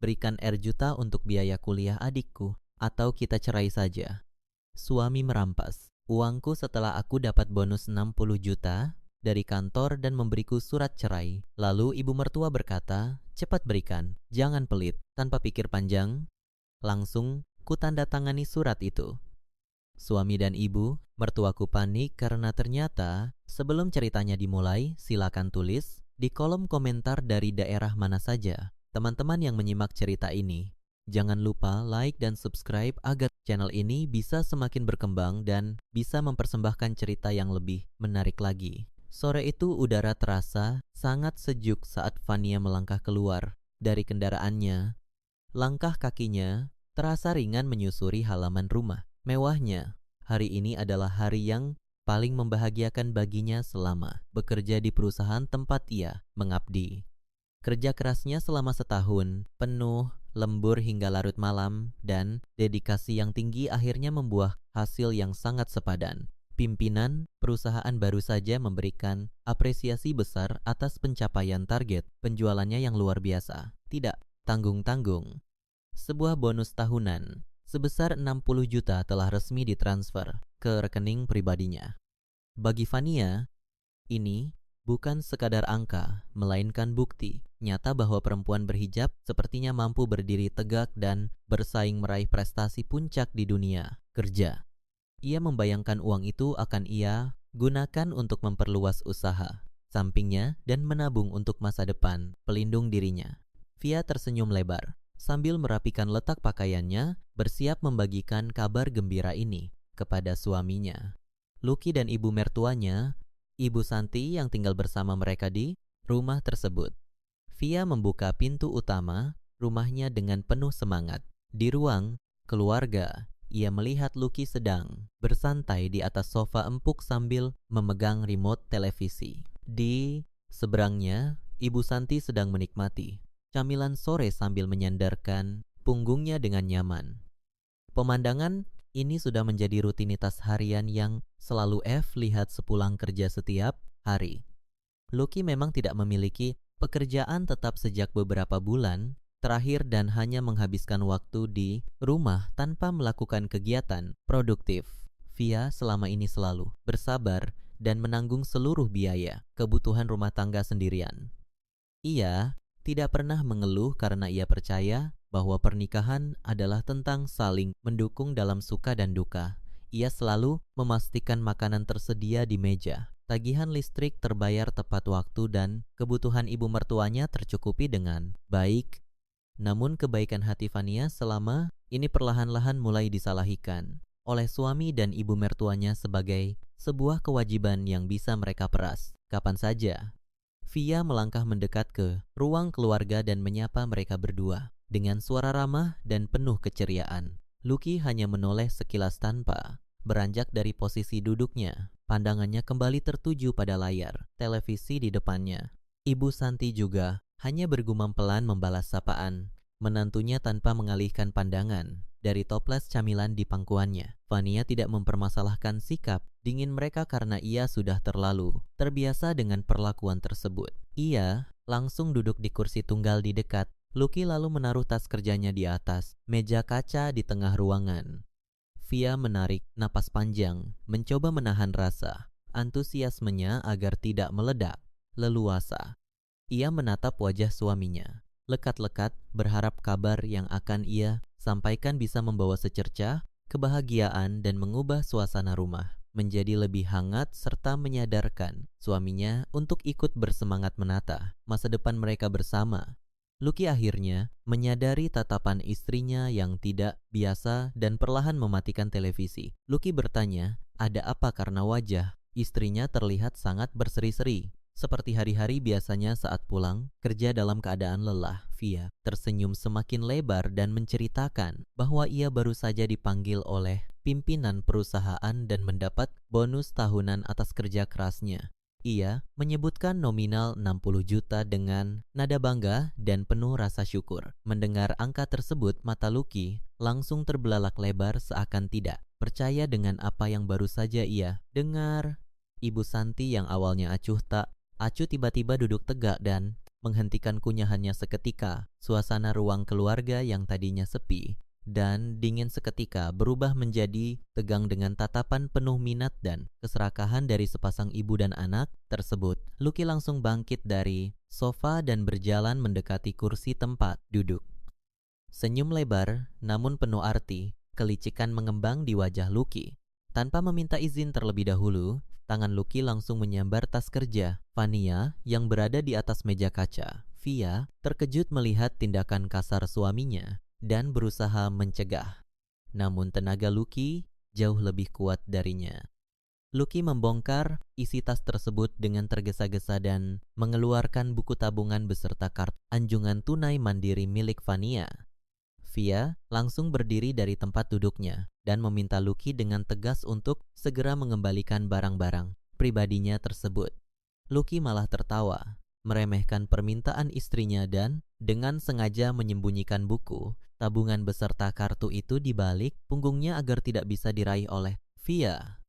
berikan R juta untuk biaya kuliah adikku, atau kita cerai saja. Suami merampas uangku setelah aku dapat bonus 60 juta dari kantor dan memberiku surat cerai. Lalu ibu mertua berkata, cepat berikan, jangan pelit. Tanpa pikir panjang, langsung kutandatangani surat itu. Suami dan ibu mertuaku panik karena ternyata sebelum ceritanya dimulai, silakan tulis di kolom komentar dari daerah mana saja teman-teman yang menyimak cerita ini. Jangan lupa like dan subscribe agar channel ini bisa semakin berkembang dan bisa mempersembahkan cerita yang lebih menarik lagi. Sore itu udara terasa sangat sejuk saat Fania melangkah keluar dari kendaraannya. Langkah kakinya terasa ringan menyusuri halaman rumah. Mewahnya, hari ini adalah hari yang paling membahagiakan baginya selama bekerja di perusahaan tempat ia mengabdi. Kerja kerasnya selama setahun, penuh, lembur hingga larut malam, dan dedikasi yang tinggi akhirnya membuah hasil yang sangat sepadan. Pimpinan perusahaan baru saja memberikan apresiasi besar atas pencapaian target penjualannya yang luar biasa. Tidak tanggung-tanggung. Sebuah bonus tahunan sebesar 60 juta telah resmi ditransfer ke rekening pribadinya. Bagi Fania, ini bukan sekadar angka, melainkan bukti nyata bahwa perempuan berhijab sepertinya mampu berdiri tegak dan bersaing meraih prestasi puncak di dunia kerja. Ia membayangkan uang itu akan ia gunakan untuk memperluas usaha sampingnya dan menabung untuk masa depan pelindung dirinya. Fia tersenyum lebar sambil merapikan letak pakaiannya, bersiap membagikan kabar gembira ini kepada suaminya. Lucky dan ibu mertuanya, Ibu Santi yang tinggal bersama mereka di rumah tersebut. Fia membuka pintu utama rumahnya dengan penuh semangat. Di ruang keluarga, ia melihat Lucky sedang bersantai di atas sofa empuk sambil memegang remote televisi. Di seberangnya, Ibu Santi sedang menikmati camilan sore sambil menyandarkan punggungnya dengan nyaman. Pemandangan ini sudah menjadi rutinitas harian yang selalu F lihat sepulang kerja setiap hari. Lucky memang tidak memiliki pekerjaan tetap sejak beberapa bulan terakhir dan hanya menghabiskan waktu di rumah tanpa melakukan kegiatan produktif. Fia selama ini selalu bersabar dan menanggung seluruh biaya kebutuhan rumah tangga sendirian. Ia tidak pernah mengeluh karena ia percaya bahwa pernikahan adalah tentang saling mendukung dalam suka dan duka. Ia selalu memastikan makanan tersedia di meja, tagihan listrik terbayar tepat waktu dan kebutuhan ibu mertuanya tercukupi dengan baik. Namun kebaikan hati Fania selama ini perlahan-lahan mulai disalahikan oleh suami dan ibu mertuanya sebagai sebuah kewajiban yang bisa mereka peras kapan saja. Fia melangkah mendekat ke ruang keluarga dan menyapa mereka berdua dengan suara ramah dan penuh keceriaan. Lucky hanya menoleh sekilas tanpa beranjak dari posisi duduknya. Pandangannya kembali tertuju pada layar televisi di depannya. Ibu Santi juga hanya bergumam pelan membalas sapaan menantunya tanpa mengalihkan pandangan dari toples camilan di pangkuannya. Fania tidak mempermasalahkan sikap dingin mereka karena ia sudah terlalu terbiasa dengan perlakuan tersebut. Ia langsung duduk di kursi tunggal di dekat Lucky lalu menaruh tas kerjanya di atas meja kaca di tengah ruangan. Fia menarik napas panjang, mencoba menahan rasa antusiasmenya agar tidak meledak leluasa. Ia menatap wajah suaminya, lekat-lekat berharap kabar yang akan ia sampaikan bisa membawa secercah kebahagiaan dan mengubah suasana rumah menjadi lebih hangat serta menyadarkan suaminya untuk ikut bersemangat menata masa depan mereka bersama. Lucky akhirnya menyadari tatapan istrinya yang tidak biasa dan perlahan mematikan televisi. Lucky bertanya, ada apa karena wajah istrinya terlihat sangat berseri-seri. Seperti hari-hari biasanya saat pulang kerja dalam keadaan lelah, Fia tersenyum semakin lebar dan menceritakan bahwa ia baru saja dipanggil oleh pimpinan perusahaan dan mendapat bonus tahunan atas kerja kerasnya. Ia menyebutkan nominal 60 juta dengan nada bangga dan penuh rasa syukur. Mendengar angka tersebut, mata Lucky langsung terbelalak lebar seakan tidak percaya dengan apa yang baru saja ia dengar. Ibu Santi yang awalnya acuh tiba-tiba duduk tegak dan menghentikan kunyahannya seketika. Suasana ruang keluarga yang tadinya sepi dan dingin seketika berubah menjadi tegang dengan tatapan penuh minat dan keserakahan dari sepasang ibu dan anak tersebut. Lucky langsung bangkit dari sofa dan berjalan mendekati kursi tempat duduk. Senyum lebar namun penuh arti, kelicikan mengembang di wajah Lucky. Tanpa meminta izin terlebih dahulu, tangan Lucky langsung menyambar tas kerja Vania yang berada di atas meja kaca. Via terkejut melihat tindakan kasar suaminya dan berusaha mencegah. Namun tenaga Lucky jauh lebih kuat darinya. Lucky membongkar isi tas tersebut dengan tergesa-gesa dan mengeluarkan buku tabungan beserta kartu anjungan tunai mandiri milik Vania. Via langsung berdiri dari tempat duduknya dan meminta Lucky dengan tegas untuk segera mengembalikan barang-barang pribadinya tersebut. Lucky malah tertawa, meremehkan permintaan istrinya dan dengan sengaja menyembunyikan buku tabungan beserta kartu itu di balik punggungnya agar tidak bisa diraih oleh Via.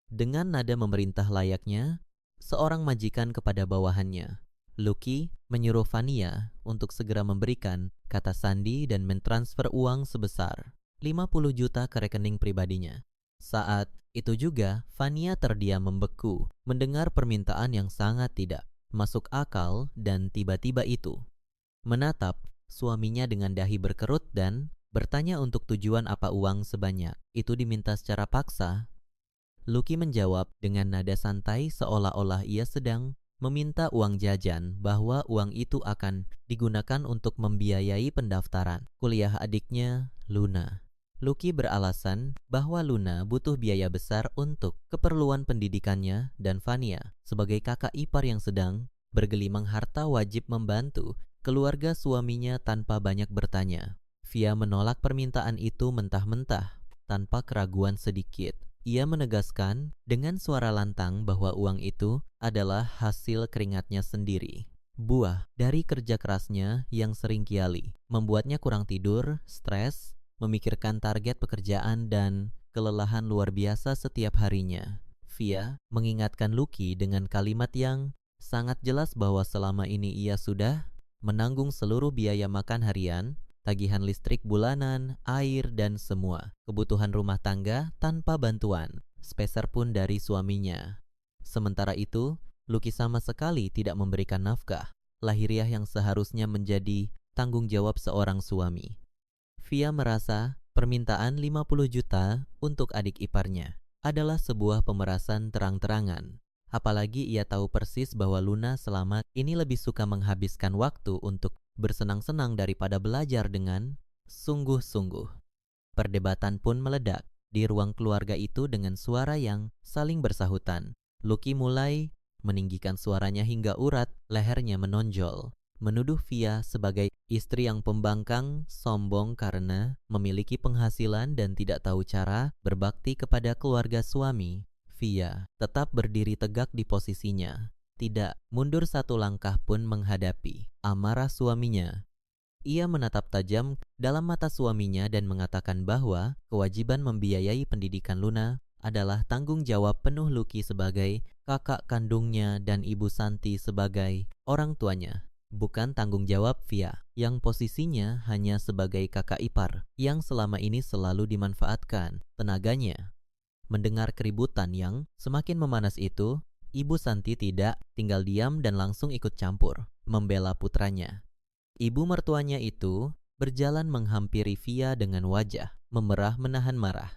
Dengan nada memerintah layaknya seorang majikan kepada bawahannya, Lucky menyuruh Vania untuk segera memberikan kata sandi dan mentransfer uang sebesar 50 juta ke rekening pribadinya. Saat itu juga Vania terdiam membeku mendengar permintaan yang sangat tidak masuk akal dan tiba-tiba itu menatap suaminya dengan dahi berkerut dan bertanya untuk tujuan apa uang sebanyak itu diminta secara paksa. Lucky menjawab dengan nada santai seolah-olah ia sedang meminta uang jajan bahwa uang itu akan digunakan untuk membiayai pendaftaran kuliah adiknya, Luna. Lucky beralasan bahwa Luna butuh biaya besar untuk keperluan pendidikannya dan Vania sebagai kakak ipar yang sedang bergelimang harta wajib membantu keluarga suaminya tanpa banyak bertanya. Via menolak permintaan itu mentah-mentah tanpa keraguan sedikit. Ia menegaskan dengan suara lantang bahwa uang itu adalah hasil keringatnya sendiri. Buah dari kerja kerasnya yang sering kiali, membuatnya kurang tidur, stres, memikirkan target pekerjaan dan kelelahan luar biasa setiap harinya. Via mengingatkan Lucky dengan kalimat yang sangat jelas bahwa selama ini ia sudah menanggung seluruh biaya makan harian, tagihan listrik bulanan, air, dan semua kebutuhan rumah tangga tanpa bantuan sepeser pun dari suaminya. Sementara itu, Lucky sama sekali tidak memberikan nafkah lahiriah yang seharusnya menjadi tanggung jawab seorang suami. Via merasa permintaan 50 juta untuk adik iparnya adalah sebuah pemerasan terang-terangan. Apalagi ia tahu persis bahwa Luna selama ini lebih suka menghabiskan waktu untuk bersenang-senang daripada belajar dengan sungguh-sungguh. Perdebatan pun meledak di ruang keluarga itu dengan suara yang saling bersahutan. Lucky mulai meninggikan suaranya hingga urat lehernya menonjol, menuduh Via sebagai istri yang pembangkang, sombong karena memiliki penghasilan dan tidak tahu cara berbakti kepada keluarga suami. Via tetap berdiri tegak di posisinya, tidak mundur satu langkah pun menghadapi amarah suaminya. Ia menatap tajam dalam mata suaminya dan mengatakan bahwa kewajiban membiayai pendidikan Luna adalah tanggung jawab penuh Lucky sebagai kakak kandungnya dan Ibu Santi sebagai orang tuanya, bukan tanggung jawab Via yang posisinya hanya sebagai kakak ipar yang selama ini selalu dimanfaatkan tenaganya. Mendengar keributan yang semakin memanas itu, Ibu Santi tidak tinggal diam dan langsung ikut campur, membela putranya. Ibu mertuanya itu berjalan menghampiri Via dengan wajah memerah menahan marah.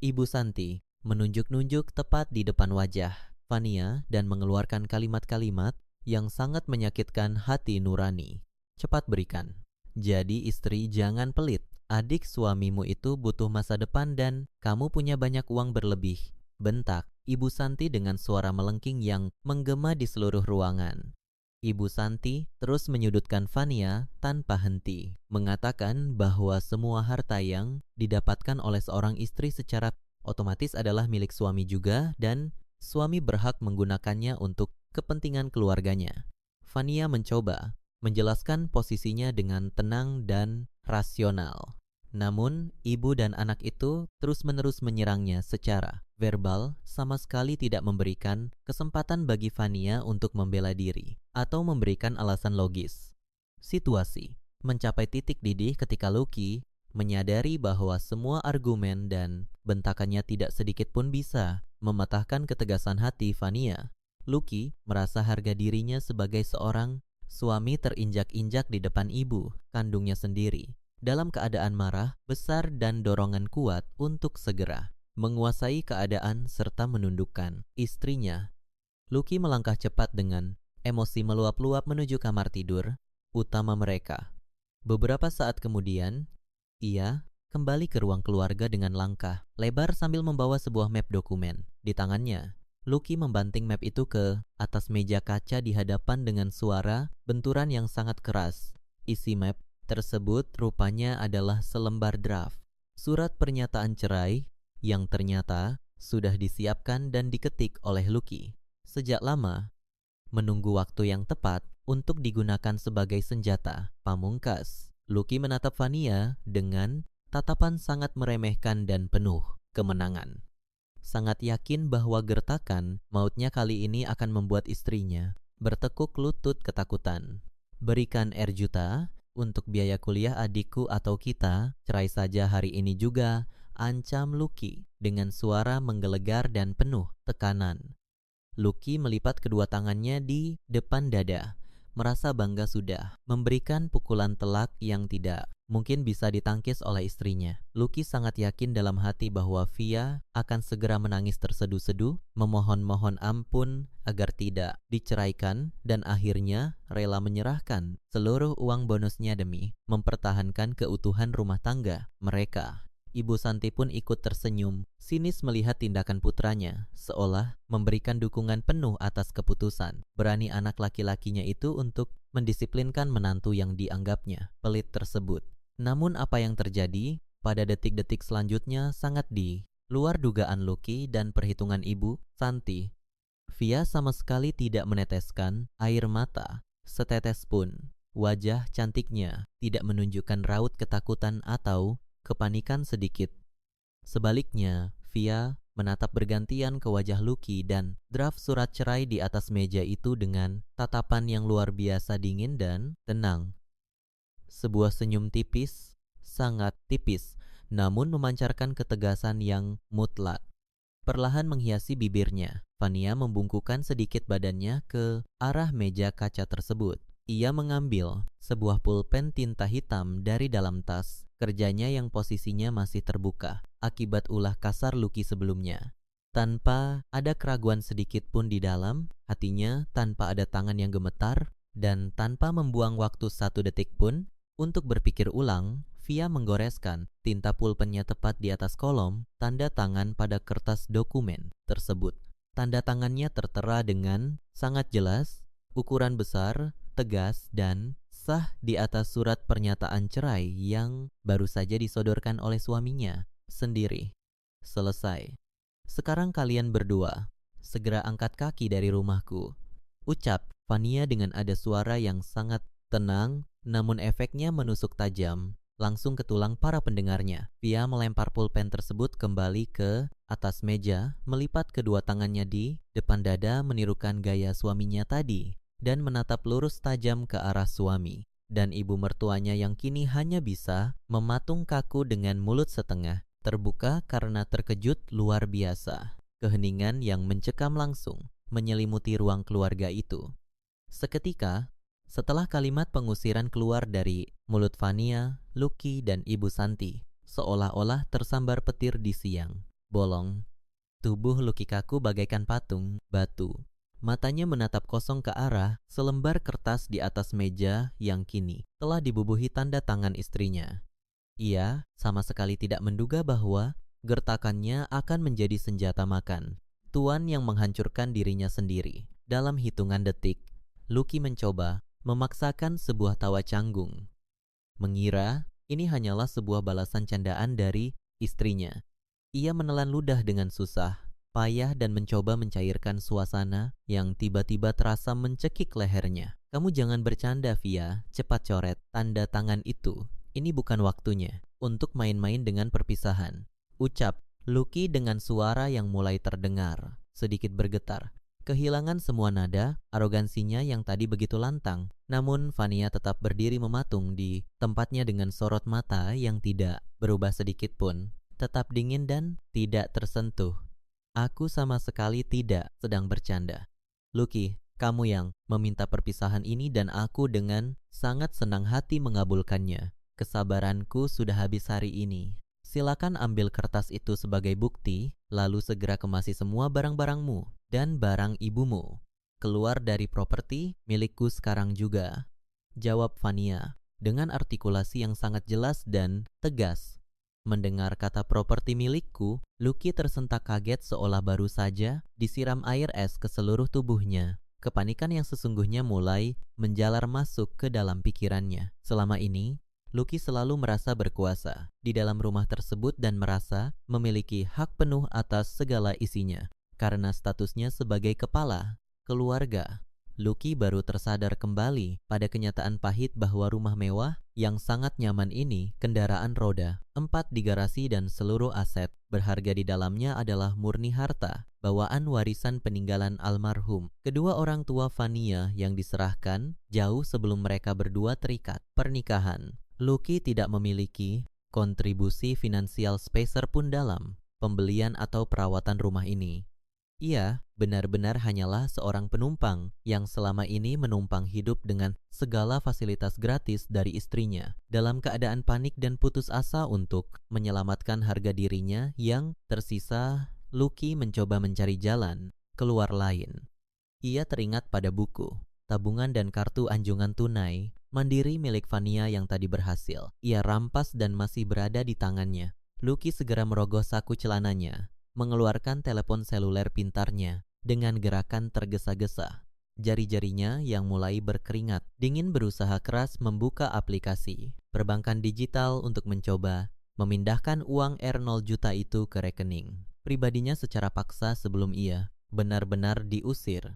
Ibu Santi menunjuk-nunjuk tepat di depan wajah Vania dan mengeluarkan kalimat-kalimat yang sangat menyakitkan hati nurani. Cepat berikan. Jadi istri jangan pelit. Adik suamimu itu butuh masa depan dan kamu punya banyak uang berlebih. Bentak Ibu Santi dengan suara melengking yang menggema di seluruh ruangan. Ibu Santi terus menyudutkan Vania tanpa henti, mengatakan bahwa semua harta yang didapatkan oleh seorang istri secara otomatis adalah milik suami juga dan suami berhak menggunakannya untuk kepentingan keluarganya. Vania mencoba menjelaskan posisinya dengan tenang dan rasional. Namun, ibu dan anak itu terus-menerus menyerangnya secara verbal, sama sekali tidak memberikan kesempatan bagi Vania untuk membela diri atau memberikan alasan logis. Situasi mencapai titik didih ketika Lucky menyadari bahwa semua argumen dan bentakannya tidak sedikit pun bisa mematahkan ketegasan hati Vania. Lucky merasa harga dirinya sebagai seorang suami terinjak-injak di depan ibu kandungnya sendiri. Dalam keadaan marah, besar dan dorongan kuat untuk segera menguasai keadaan serta menundukkan istrinya. Lucky melangkah cepat dengan emosi meluap-luap menuju kamar tidur utama mereka. Beberapa saat kemudian, ia kembali ke ruang keluarga dengan langkah lebar sambil membawa sebuah map dokumen di tangannya. Lucky membanting map itu ke atas meja kaca di hadapan dengan suara benturan yang sangat keras. Isi map tersebut rupanya adalah selembar draft surat pernyataan cerai yang ternyata sudah disiapkan dan diketik oleh Lucky sejak lama, menunggu waktu yang tepat untuk digunakan sebagai senjata pamungkas. Lucky menatap Vania dengan tatapan sangat meremehkan dan penuh kemenangan. Sangat yakin bahwa gertakan mautnya kali ini akan membuat istrinya bertekuk lutut ketakutan. Berikan R juta untuk biaya kuliah adikku atau kita cerai saja hari ini juga, ancam Lucky dengan suara menggelegar dan penuh tekanan. Lucky melipat kedua tangannya di depan dada, merasa bangga sudah memberikan pukulan telak yang tidak mungkin bisa ditangkis oleh istrinya. Lucky sangat yakin dalam hati bahwa Via akan segera menangis terseduh-seduh, memohon-mohon ampun agar tidak diceraikan, dan akhirnya rela menyerahkan seluruh uang bonusnya demi mempertahankan keutuhan rumah tangga mereka. Ibu Santi pun ikut tersenyum, sinis melihat tindakan putranya, seolah memberikan dukungan penuh atas keputusan berani anak laki-lakinya itu untuk mendisiplinkan menantu yang dianggapnya pelit tersebut. Namun apa yang terjadi pada detik-detik selanjutnya sangat di luar dugaan Lucky dan perhitungan Ibu Santi. Via sama sekali tidak meneteskan air mata setetes pun. Wajah cantiknya tidak menunjukkan raut ketakutan atau kepanikan sedikit. Sebaliknya, Via menatap bergantian ke wajah Lucky dan draft surat cerai di atas meja itu dengan tatapan yang luar biasa dingin dan tenang. Sebuah senyum tipis, sangat tipis, namun memancarkan ketegasan yang mutlak, perlahan menghiasi bibirnya. Vania membungkukkan sedikit badannya ke arah meja kaca tersebut. Ia mengambil sebuah pulpen tinta hitam dari dalam tas kerjanya yang posisinya masih terbuka akibat ulah kasar Lucky sebelumnya. Tanpa ada keraguan sedikit pun di dalam hatinya, tanpa ada tangan yang gemetar, dan tanpa membuang waktu 1 detik pun untuk berpikir ulang, Via menggoreskan tinta pulpennya tepat di atas kolom tanda tangan pada kertas dokumen tersebut. Tanda tangannya tertera dengan sangat jelas, ukuran besar, tegas, dan sah di atas surat pernyataan cerai yang baru saja disodorkan oleh suaminya sendiri. Selesai. Sekarang kalian berdua segera angkat kaki dari rumahku, ucap Vania dengan ada suara yang sangat tenang, namun efeknya menusuk tajam langsung ke tulang para pendengarnya. Via melempar pulpen tersebut kembali ke atas meja, melipat kedua tangannya di depan dada menirukan gaya suaminya tadi, dan menatap lurus tajam ke arah suami dan ibu mertuanya yang kini hanya bisa mematung kaku dengan mulut setengah terbuka karena terkejut luar biasa. Keheningan yang mencekam langsung menyelimuti ruang keluarga itu. Seketika, setelah kalimat pengusiran keluar dari mulut Vania, Lucky, dan Ibu Santi, seolah-olah tersambar petir di siang bolong. Tubuh Lucky kaku bagaikan patung batu. Matanya menatap kosong ke arah selembar kertas di atas meja yang kini telah dibubuhi tanda tangan istrinya. Ia sama sekali tidak menduga bahwa gertakannya akan menjadi senjata makan tuan yang menghancurkan dirinya sendiri. Dalam hitungan detik, Lucky mencoba memaksakan sebuah tawa canggung, mengira ini hanyalah sebuah balasan candaan dari istrinya. Ia menelan ludah dengan susah payah dan mencoba mencairkan suasana yang tiba-tiba terasa mencekik lehernya. Kamu jangan bercanda, Via. Cepat coret tanda tangan itu. Ini bukan waktunya untuk main-main dengan perpisahan, ucap Lucky dengan suara yang mulai terdengar sedikit bergetar. Kehilangan semua nada, arogansinya yang tadi begitu lantang. Namun Fania tetap berdiri mematung di tempatnya dengan sorot mata yang tidak berubah sedikit pun. Tetap dingin dan tidak tersentuh. Aku sama sekali tidak sedang bercanda. Lucky, kamu yang meminta perpisahan ini dan aku dengan sangat senang hati mengabulkannya. Kesabaranku sudah habis hari ini. Silakan ambil kertas itu sebagai bukti, lalu segera kemasi semua barang-barangmu dan barang ibumu. Keluar dari properti milikku sekarang juga. Jawab Fania dengan artikulasi yang sangat jelas dan tegas. Mendengar kata properti milikku, Lucky tersentak kaget seolah baru saja disiram air es ke seluruh tubuhnya. Kepanikan yang sesungguhnya mulai menjalar masuk ke dalam pikirannya. Selama ini, Lucky selalu merasa berkuasa di dalam rumah tersebut dan merasa memiliki hak penuh atas segala isinya. Karena statusnya sebagai kepala keluarga, Lucky baru tersadar kembali pada kenyataan pahit bahwa rumah mewah yang sangat nyaman ini, kendaraan roda, 4 di garasi dan seluruh aset berharga di dalamnya adalah murni harta, bawaan warisan peninggalan almarhum kedua orang tua Fania yang diserahkan jauh sebelum mereka berdua terikat pernikahan. Lucky tidak memiliki kontribusi finansial speser pun dalam pembelian atau perawatan rumah ini. Ia benar-benar hanyalah seorang penumpang yang selama ini menumpang hidup dengan segala fasilitas gratis dari istrinya. Dalam keadaan panik dan putus asa untuk menyelamatkan harga dirinya yang tersisa, Lucky mencoba mencari jalan keluar lain. Ia teringat pada buku, tabungan dan kartu anjungan tunai mandiri milik Fania yang tadi berhasil ia rampas dan masih berada di tangannya. Lucky segera merogoh saku celananya, mengeluarkan telepon seluler pintarnya dengan gerakan tergesa-gesa. Jari-jarinya yang mulai berkeringat dingin berusaha keras membuka aplikasi perbankan digital untuk mencoba memindahkan uang R0 juta itu ke rekening pribadinya secara paksa sebelum ia benar-benar diusir.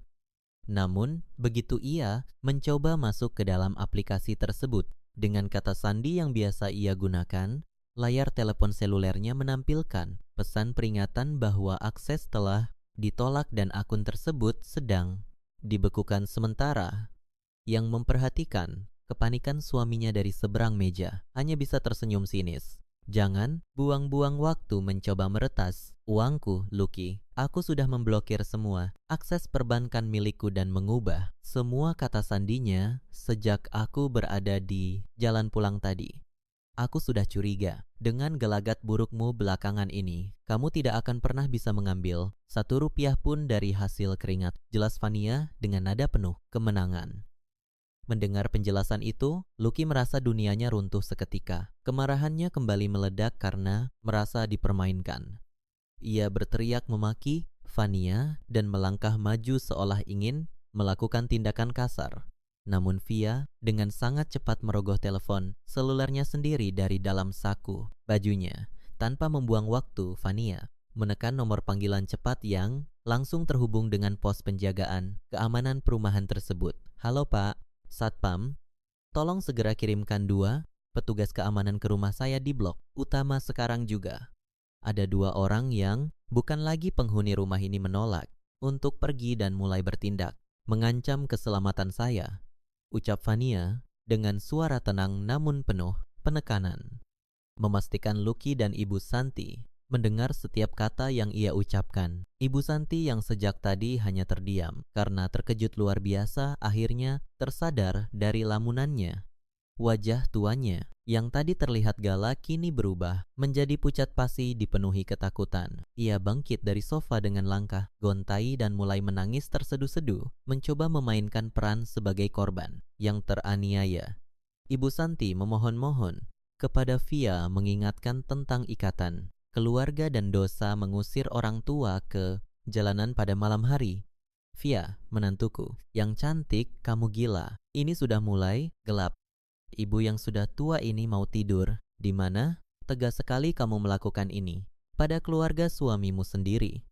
Namun, begitu ia mencoba masuk ke dalam aplikasi tersebut dengan kata sandi yang biasa ia gunakan, layar telepon selulernya menampilkan pesan peringatan bahwa akses telah ditolak dan akun tersebut sedang dibekukan sementara. Yang memperhatikan kepanikan suaminya dari seberang meja hanya bisa tersenyum sinis. Jangan buang-buang waktu mencoba meretas uangku, Lucky. Aku sudah memblokir semua akses perbankan milikku dan mengubah semua kata sandinya sejak aku berada di jalan pulang tadi. Aku sudah curiga, dengan gelagat burukmu belakangan ini, kamu tidak akan pernah bisa mengambil 1 rupiah pun dari hasil keringat. Jelas Fania dengan nada penuh kemenangan. Mendengar penjelasan itu, Lucky merasa dunianya runtuh seketika. Kemarahannya kembali meledak karena merasa dipermainkan. Ia berteriak memaki Fania dan melangkah maju seolah ingin melakukan tindakan kasar. Namun Via dengan sangat cepat merogoh telepon selulernya sendiri dari dalam saku bajunya. Tanpa membuang waktu, Fania menekan nomor panggilan cepat yang langsung terhubung dengan pos penjagaan keamanan perumahan tersebut. Halo Pak, Satpam, tolong segera kirimkan 2 petugas keamanan ke rumah saya di blok utama sekarang juga. Ada 2 orang yang bukan lagi penghuni rumah ini menolak untuk pergi dan mulai bertindak, mengancam keselamatan saya, ucap Fania dengan suara tenang namun penuh penekanan. Memastikan Lucky dan Ibu Santi mendengar setiap kata yang ia ucapkan. Ibu Santi yang sejak tadi hanya terdiam karena terkejut luar biasa akhirnya tersadar dari lamunannya. Wajah tuanya yang tadi terlihat galak kini berubah menjadi pucat pasi dipenuhi ketakutan. Ia bangkit dari sofa dengan langkah gontai dan mulai menangis terseduh-seduh, mencoba memainkan peran sebagai korban yang teraniaya. Ibu Santi memohon-mohon kepada Via mengingatkan tentang ikatan keluarga dan dosa mengusir orang tua ke jalanan pada malam hari. Via, menantuku, yang cantik, kamu gila. Ini sudah mulai gelap. Ibu yang sudah tua ini mau tidur. Di mana? Tegas sekali kamu melakukan ini. Pada keluarga suamimu sendiri.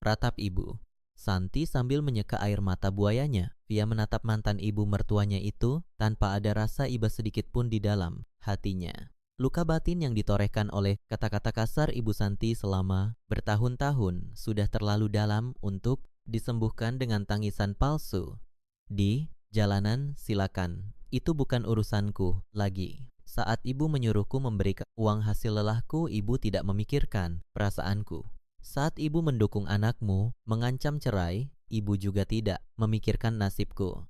Ratap ibu. Santi sambil menyeka air mata buayanya. Via menatap mantan ibu mertuanya itu tanpa ada rasa iba sedikit pun di dalam hatinya. Luka batin yang ditorehkan oleh kata-kata kasar Ibu Santi selama bertahun-tahun sudah terlalu dalam untuk disembuhkan dengan tangisan palsu. Di jalanan silakan, itu bukan urusanku lagi. Saat ibu menyuruhku memberikan uang hasil lelahku, ibu tidak memikirkan perasaanku. Saat ibu mendukung anakmu mengancam cerai, ibu juga tidak memikirkan nasibku.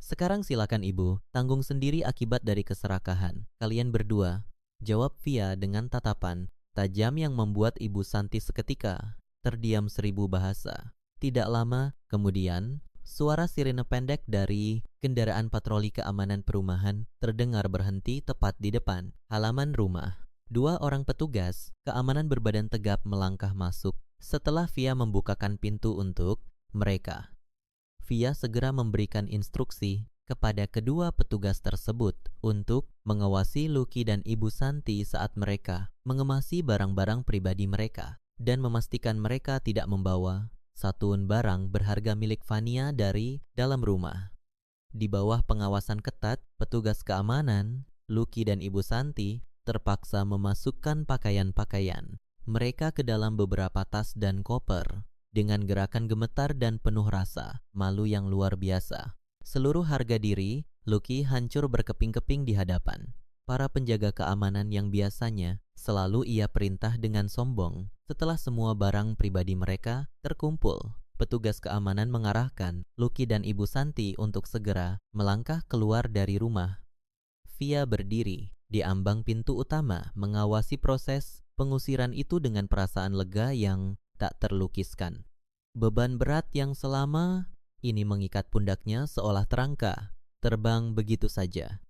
Sekarang silakan ibu, tanggung sendiri akibat dari keserakahan kalian berdua, jawab Via dengan tatapan tajam yang membuat Ibu Santi seketika terdiam 1000 bahasa. Tidak lama kemudian, suara sirene pendek dari kendaraan patroli keamanan perumahan terdengar berhenti tepat di depan halaman rumah. 2 orang petugas keamanan berbadan tegap melangkah masuk setelah Via membukakan pintu untuk mereka. Via segera memberikan instruksi kepada kedua petugas tersebut untuk mengawasi Lucky dan Ibu Santi saat mereka mengemasi barang-barang pribadi mereka dan memastikan mereka tidak membawa satuan barang berharga milik Vania dari dalam rumah. Di bawah pengawasan ketat petugas keamanan, Lucky dan Ibu Santi terpaksa memasukkan pakaian-pakaian mereka ke dalam beberapa tas dan koper. Dengan gerakan gemetar dan penuh rasa malu yang luar biasa. Seluruh harga diri Lucky hancur berkeping-keping di hadapan para penjaga keamanan yang biasanya selalu ia perintah dengan sombong. Setelah semua barang pribadi mereka terkumpul, petugas keamanan mengarahkan Lucky dan Ibu Santi untuk segera melangkah keluar dari rumah. Via berdiri di ambang pintu utama mengawasi proses pengusiran itu dengan perasaan lega yang tak terlukiskan. Beban berat yang selama ini mengikat pundaknya seolah terangka, terbang begitu saja.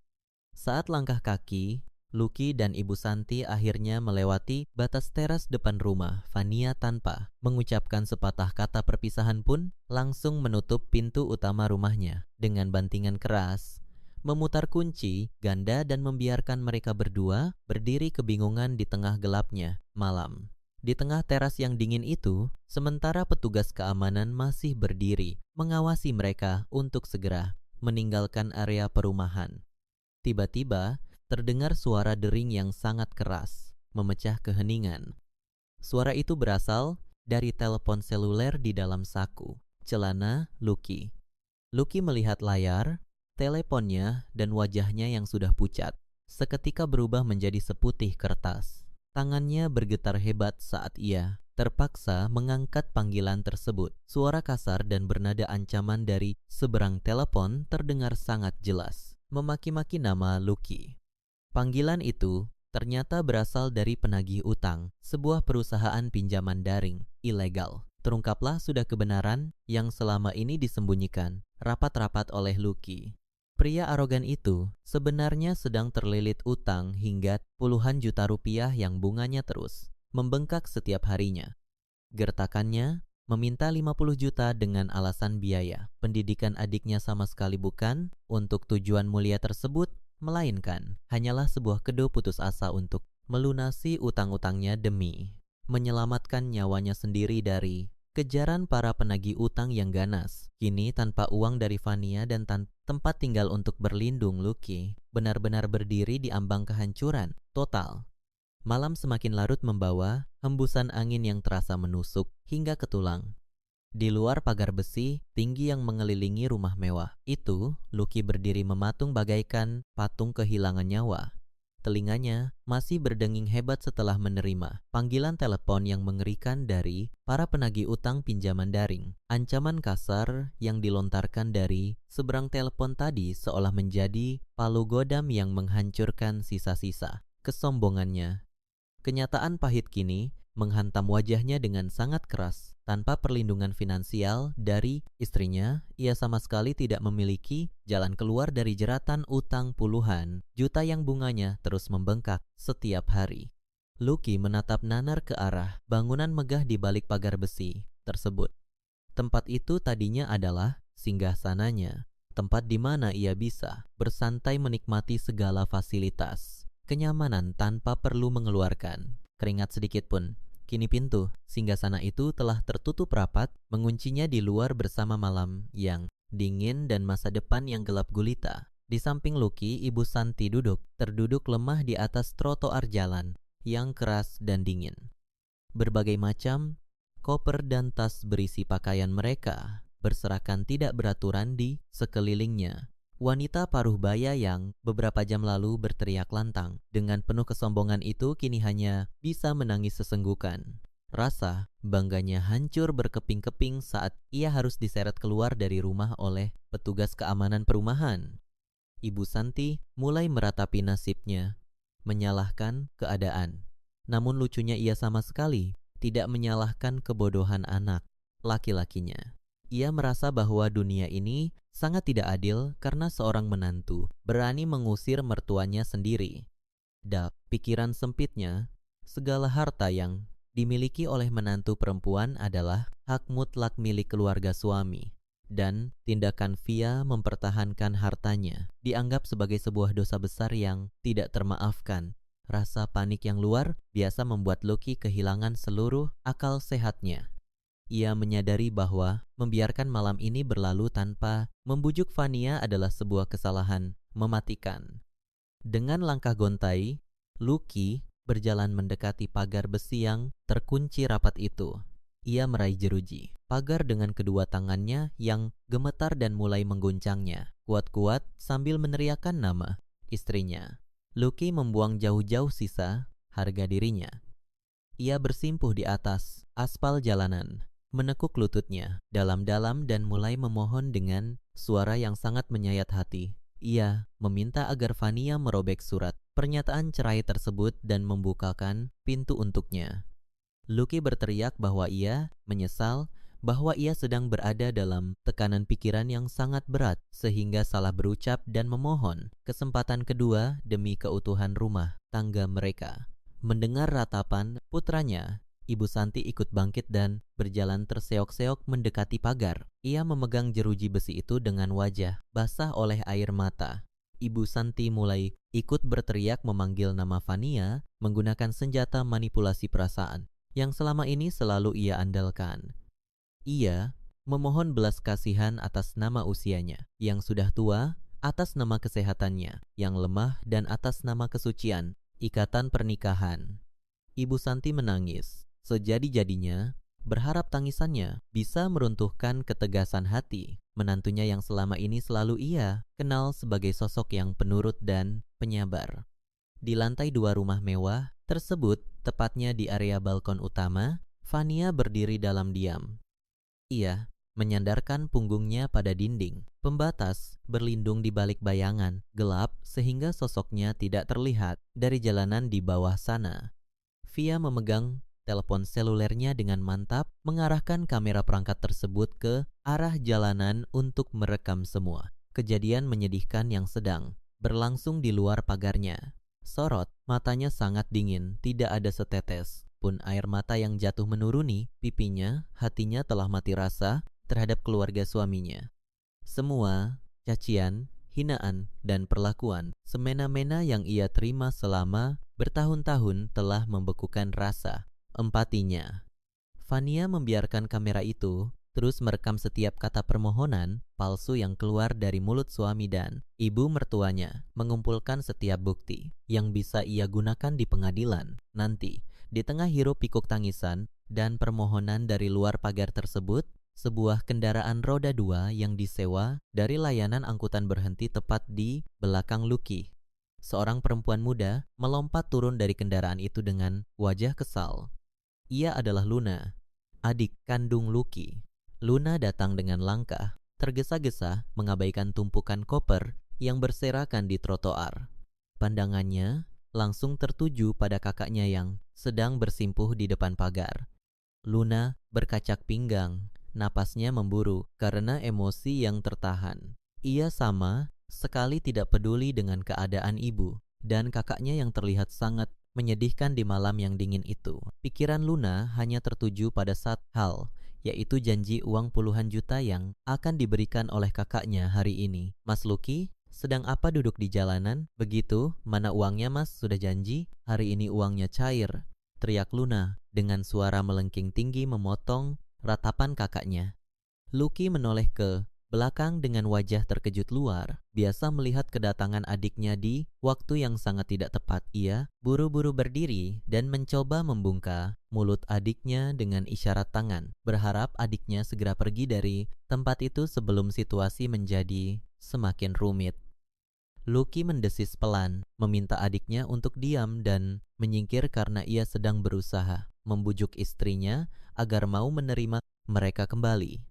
Saat langkah kaki, Lucky dan Ibu Santi akhirnya melewati batas teras depan rumah Vania tanpa mengucapkan sepatah kata perpisahan pun, langsung menutup pintu utama rumahnya dengan bantingan keras, memutar kunci ganda dan membiarkan mereka berdua berdiri kebingungan di tengah gelapnya malam. Di tengah teras yang dingin itu, sementara petugas keamanan masih berdiri, mengawasi mereka untuk segera meninggalkan area perumahan. Tiba-tiba, terdengar suara dering yang sangat keras, memecah keheningan. Suara itu berasal dari telepon seluler di dalam saku celana Lucky. Lucky melihat layar, teleponnya dan wajahnya yang sudah pucat, seketika berubah menjadi seputih kertas. Tangannya bergetar hebat saat ia terpaksa mengangkat panggilan tersebut. Suara kasar dan bernada ancaman dari seberang telepon terdengar sangat jelas, memaki-maki nama Lucky. Panggilan itu ternyata berasal dari penagih utang, sebuah perusahaan pinjaman daring ilegal. Terungkaplah sudah kebenaran yang selama ini disembunyikan rapat-rapat oleh Lucky. Pria arogan itu sebenarnya sedang terlilit utang hingga puluhan juta rupiah yang bunganya terus membengkak setiap harinya. Gertakannya meminta 50 juta dengan alasan biaya pendidikan adiknya sama sekali bukan untuk tujuan mulia tersebut, melainkan hanyalah sebuah kedua putus asa untuk melunasi utang-utangnya demi menyelamatkan nyawanya sendiri dari kejaran para penagih utang yang ganas. Kini tanpa uang dari Vania dan tempat tinggal untuk berlindung, Lucky benar-benar berdiri di ambang kehancuran total. Malam semakin larut membawa hembusan angin yang terasa menusuk hingga ke tulang. Di luar pagar besi tinggi yang mengelilingi rumah mewah itu, Lucky berdiri mematung bagaikan patung kehilangan nyawa. Telinganya masih berdenging hebat setelah menerima panggilan telepon yang mengerikan dari para penagih utang pinjaman daring. Ancaman kasar yang dilontarkan dari seberang telepon tadi seolah menjadi palu godam yang menghancurkan sisa-sisa kesombongannya. Kenyataan pahit kini menghantam wajahnya dengan sangat keras. Tanpa perlindungan finansial dari istrinya, ia sama sekali tidak memiliki jalan keluar dari jeratan utang puluhan juta yang bunganya terus membengkak setiap hari. Lucky menatap nanar ke arah bangunan megah di balik pagar besi tersebut. Tempat itu tadinya adalah singgasananya, tempat di mana ia bisa bersantai menikmati segala fasilitas, kenyamanan tanpa perlu mengeluarkan keringat sedikit pun. Kini pintu singgasana itu telah tertutup rapat, menguncinya di luar bersama malam yang dingin dan masa depan yang gelap gulita. Di samping Lucky, Ibu Santi terduduk lemah di atas trotoar jalan yang keras dan dingin. Berbagai macam koper dan tas berisi pakaian mereka berserakan tidak beraturan di sekelilingnya. Wanita paruh baya yang beberapa jam lalu berteriak lantang dengan penuh kesombongan itu kini hanya bisa menangis sesenggukan. Rasa bangganya hancur berkeping-keping saat ia harus diseret keluar dari rumah oleh petugas keamanan perumahan. Ibu Santi mulai meratapi nasibnya, menyalahkan keadaan. Namun lucunya ia sama sekali tidak menyalahkan kebodohan anak laki-lakinya. Ia merasa bahwa dunia ini sangat tidak adil karena seorang menantu berani mengusir mertuanya sendiri. Pikiran sempitnya, segala harta yang dimiliki oleh menantu perempuan adalah hak mutlak milik keluarga suami, dan tindakan Via mempertahankan hartanya dianggap sebagai sebuah dosa besar yang tidak termaafkan. Rasa panik yang luar biasa membuat Lucky kehilangan seluruh akal sehatnya. Ia menyadari bahwa membiarkan malam ini berlalu tanpa membujuk Vania adalah sebuah kesalahan mematikan. Dengan langkah gontai, Lucky berjalan mendekati pagar besi yang terkunci rapat itu. Ia meraih jeruji pagar dengan kedua tangannya yang gemetar dan mulai mengguncangnya kuat-kuat sambil meneriakkan nama istrinya. Lucky membuang jauh-jauh sisa harga dirinya. Ia bersimpuh di atas aspal jalanan, menekuk lututnya dalam-dalam dan mulai memohon dengan suara yang sangat menyayat hati. Ia meminta agar Vania merobek surat pernyataan cerai tersebut dan membukakan pintu untuknya. Lucky berteriak bahwa ia menyesal bahwa ia sedang berada dalam tekanan pikiran yang sangat berat sehingga salah berucap dan memohon kesempatan kedua demi keutuhan rumah tangga mereka. Mendengar ratapan putranya, Ibu Santi ikut bangkit dan berjalan terseok-seok mendekati pagar. Ia memegang jeruji besi itu dengan wajah basah oleh air mata. Ibu Santi mulai ikut berteriak memanggil nama Vania menggunakan senjata manipulasi perasaan yang selama ini selalu ia andalkan. Ia memohon belas kasihan atas nama usianya yang sudah tua, atas nama kesehatannya yang lemah, dan atas nama kesucian ikatan pernikahan. Ibu Santi menangis sejadi-jadinya, berharap tangisannya bisa meruntuhkan ketegasan hati menantunya yang selama ini selalu ia kenal sebagai sosok yang penurut dan penyabar. Di lantai 2 rumah mewah tersebut, tepatnya di area balkon utama, Vania berdiri dalam diam. Ia menyandarkan punggungnya pada dinding pembatas, berlindung di balik bayangan gelap sehingga sosoknya tidak terlihat dari jalanan di bawah sana. Via memegang telepon selulernya dengan mantap, mengarahkan kamera perangkat tersebut ke arah jalanan untuk merekam semua kejadian menyedihkan yang sedang berlangsung di luar pagarnya. Sorot matanya sangat dingin, tidak ada setetes pun air mata yang jatuh menuruni pipinya. Hatinya telah mati rasa terhadap keluarga suaminya. Semua cacian, hinaan, dan perlakuan semena-mena yang ia terima selama bertahun-tahun telah membekukan rasa empatinya. Vania membiarkan kamera itu terus merekam setiap kata permohonan palsu yang keluar dari mulut suami dan ibu mertuanya, mengumpulkan setiap bukti yang bisa ia gunakan di pengadilan nanti. Di tengah hiruk pikuk tangisan dan permohonan dari luar pagar tersebut, sebuah kendaraan roda 2 yang disewa dari layanan angkutan berhenti tepat di belakang Lucky. Seorang perempuan muda melompat turun dari kendaraan itu dengan wajah kesal. Ia adalah Luna, adik kandung Lucky. Luna datang dengan langkah tergesa-gesa mengabaikan tumpukan koper yang berserakan di trotoar. Pandangannya langsung tertuju pada kakaknya yang sedang bersimpuh di depan pagar. Luna berkacak pinggang, napasnya memburu karena emosi yang tertahan. Ia sama sekali tidak peduli dengan keadaan ibu dan kakaknya yang terlihat sangat menyedihkan di malam yang dingin itu. Pikiran Luna hanya tertuju pada satu hal, yaitu janji uang puluhan juta yang akan diberikan oleh kakaknya hari ini. "Mas Lucky, sedang apa duduk di jalanan? Begitu, mana uangnya mas? Sudah janji, hari ini uangnya cair," teriak Luna dengan suara melengking tinggi memotong ratapan kakaknya. Lucky menoleh ke belakang dengan wajah terkejut luar, biasa melihat kedatangan adiknya di waktu yang sangat tidak tepat. Ia buru-buru berdiri dan mencoba membungka mulut adiknya dengan isyarat tangan, berharap adiknya segera pergi dari tempat itu sebelum situasi menjadi semakin rumit. Lucky mendesis pelan, meminta adiknya untuk diam dan menyingkir karena ia sedang berusaha membujuk istrinya agar mau menerima mereka kembali.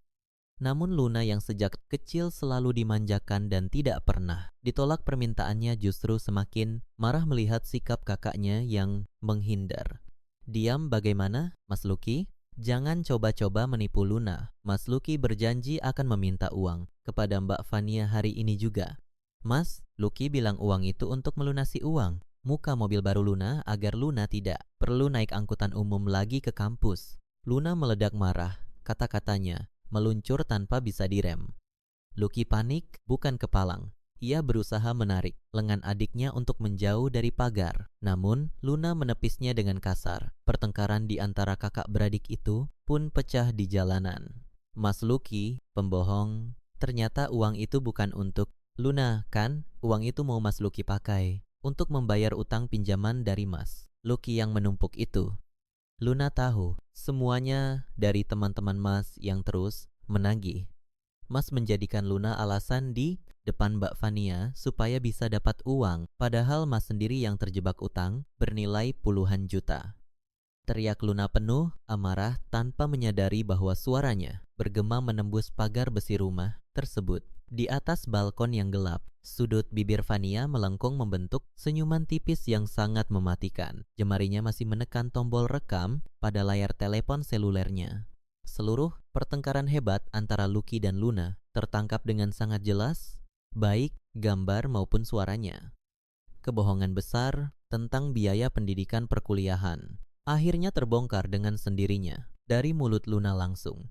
Namun Luna yang sejak kecil selalu dimanjakan dan tidak pernah ditolak permintaannya justru semakin marah melihat sikap kakaknya yang menghindar. Diam bagaimana, Mas Lucky? Jangan coba-coba menipu Luna. Mas Lucky berjanji akan meminta uang kepada Mbak Fania hari ini juga. Mas, Lucky bilang uang itu untuk melunasi uang muka mobil baru Luna agar Luna tidak perlu naik angkutan umum lagi ke kampus. Luna meledak marah, kata-katanya meluncur tanpa bisa direm. Lucky panik, bukan kepalang. Ia berusaha menarik lengan adiknya untuk menjauh dari pagar. Namun, Luna menepisnya dengan kasar. Pertengkaran di antara kakak beradik itu pun pecah di jalanan. Mas Lucky, pembohong. Ternyata uang itu bukan untuk Luna, kan? Uang itu mau Mas Lucky pakai untuk membayar utang pinjaman dari Mas Lucky yang menumpuk itu. Luna tahu semuanya dari teman-teman Mas yang terus menagih. Mas menjadikan Luna alasan di depan Mbak Fania supaya bisa dapat uang, padahal Mas sendiri yang terjebak utang bernilai puluhan juta. Teriak Luna penuh amarah tanpa menyadari bahwa suaranya bergema menembus pagar besi rumah tersebut. Di atas balkon yang gelap, sudut bibir Fania melengkung membentuk senyuman tipis yang sangat mematikan. Jemarinya masih menekan tombol rekam pada layar telepon selulernya. Seluruh pertengkaran hebat antara Lucky dan Luna tertangkap dengan sangat jelas, baik gambar maupun suaranya. Kebohongan besar tentang biaya pendidikan perkuliahan akhirnya terbongkar dengan sendirinya dari mulut Luna langsung.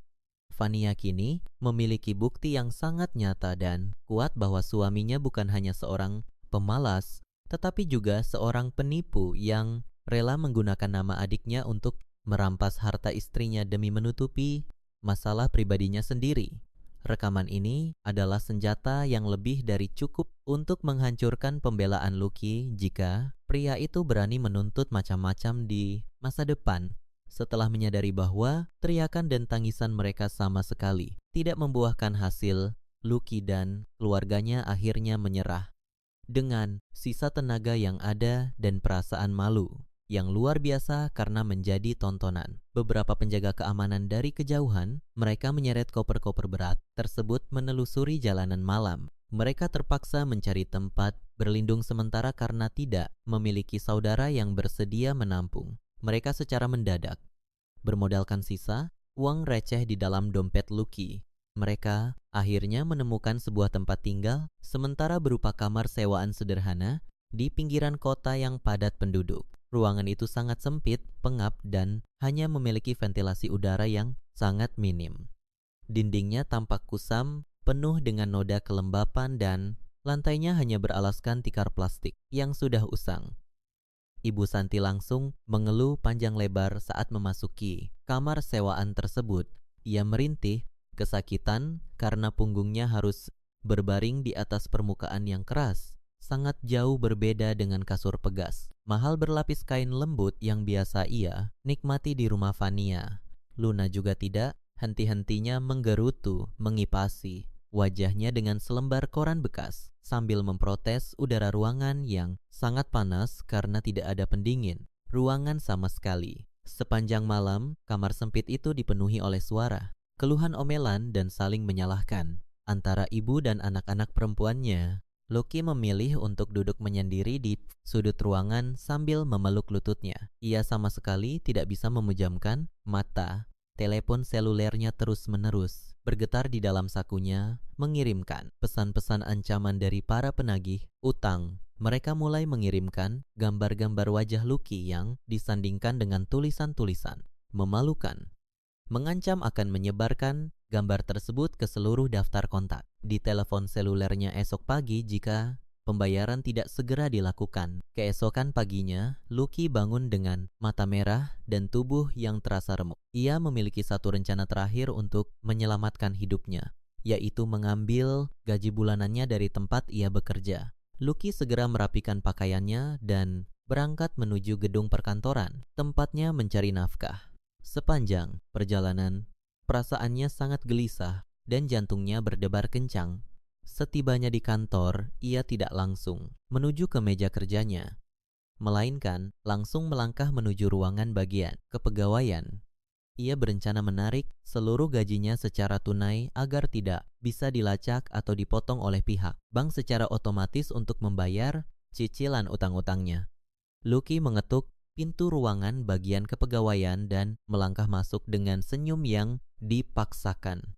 Fania kini memiliki bukti yang sangat nyata dan kuat bahwa suaminya bukan hanya seorang pemalas, tetapi juga seorang penipu yang rela menggunakan nama adiknya untuk merampas harta istrinya demi menutupi masalah pribadinya sendiri. Rekaman ini adalah senjata yang lebih dari cukup untuk menghancurkan pembelaan Lucky jika pria itu berani menuntut macam-macam di masa depan. Setelah menyadari bahwa teriakan dan tangisan mereka sama sekali tidak membuahkan hasil, Lucky dan keluarganya akhirnya menyerah. Dengan sisa tenaga yang ada dan perasaan malu yang luar biasa karena menjadi tontonan. Beberapa penjaga keamanan dari kejauhan, mereka menyeret koper-koper berat tersebut menelusuri jalanan malam. Mereka terpaksa mencari tempat berlindung sementara karena tidak memiliki saudara yang bersedia menampung mereka secara mendadak. Bermodalkan sisa uang receh di dalam dompet Lucky, mereka akhirnya menemukan sebuah tempat tinggal sementara berupa kamar sewaan sederhana di pinggiran kota yang padat penduduk. Ruangan itu sangat sempit, pengap, dan hanya memiliki ventilasi udara yang sangat minim. Dindingnya tampak kusam, penuh dengan noda kelembapan dan lantainya hanya beralaskan tikar plastik yang sudah usang. Ibu Santi langsung mengeluh panjang lebar saat memasuki kamar sewaan tersebut. Ia merintih kesakitan karena punggungnya harus berbaring di atas permukaan yang keras, sangat jauh berbeda dengan kasur pegas mahal berlapis kain lembut yang biasa ia nikmati di rumah Fania. Luna juga tidak henti-hentinya menggerutu, mengipasi wajahnya dengan selembar koran bekas sambil memprotes udara ruangan yang sangat panas karena tidak ada pendingin ruangan sama sekali. Sepanjang malam, kamar sempit itu dipenuhi oleh suara, keluhan omelan dan saling menyalahkan antara ibu dan anak-anak perempuannya. Lucky memilih untuk duduk menyendiri di sudut ruangan sambil memeluk lututnya. Ia sama sekali tidak bisa memejamkan mata. Telepon selulernya terus-menerus bergetar di dalam sakunya, mengirimkan pesan-pesan ancaman dari para penagih utang. Mereka mulai mengirimkan gambar-gambar wajah Lucky yang disandingkan dengan tulisan-tulisan memalukan, mengancam akan menyebarkan gambar tersebut ke seluruh daftar kontak di telepon selulernya esok pagi jika pembayaran tidak segera dilakukan. Keesokan paginya, Lucky bangun dengan mata merah dan tubuh yang terasa remuk. Ia memiliki satu rencana terakhir untuk menyelamatkan hidupnya. yaitu mengambil gaji bulanannya dari tempat ia bekerja. Lucky segera merapikan pakaiannya dan berangkat menuju gedung perkantoran, tempatnya mencari nafkah. Sepanjang perjalanan, perasaannya sangat gelisah dan jantungnya berdebar kencang. Setibanya di kantor, ia tidak langsung menuju ke meja kerjanya, melainkan langsung melangkah menuju ruangan bagian kepegawaian. Ia berencana menarik seluruh gajinya secara tunai agar tidak bisa dilacak atau dipotong oleh pihak bank secara otomatis untuk membayar cicilan utang-utangnya. Lucky mengetuk pintu ruangan bagian kepegawaian dan melangkah masuk dengan senyum yang dipaksakan.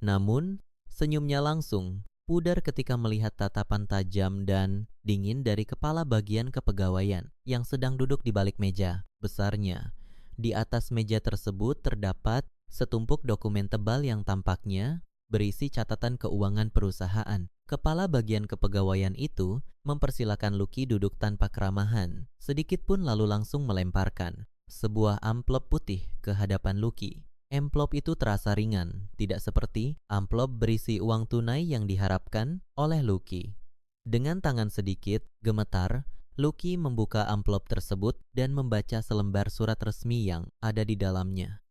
Namun, senyumnya langsung pudar ketika melihat tatapan tajam dan dingin dari kepala bagian kepegawaian yang sedang duduk di balik meja besarnya. Di atas meja tersebut terdapat setumpuk dokumen tebal yang tampaknya berisi catatan keuangan perusahaan. Kepala bagian kepegawaian itu mempersilakan Lucky duduk tanpa keramahan, sedikit pun lalu langsung melemparkan sebuah amplop putih ke hadapan Lucky. Amplop itu terasa ringan, tidak seperti amplop berisi uang tunai yang diharapkan oleh Lucky. Dengan tangan sedikit gemetar, Lucky membuka amplop tersebut dan membaca selembar surat resmi yang ada di dalamnya.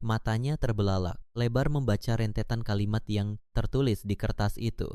Matanya terbelalak, lebar membaca rentetan kalimat yang tertulis di kertas itu.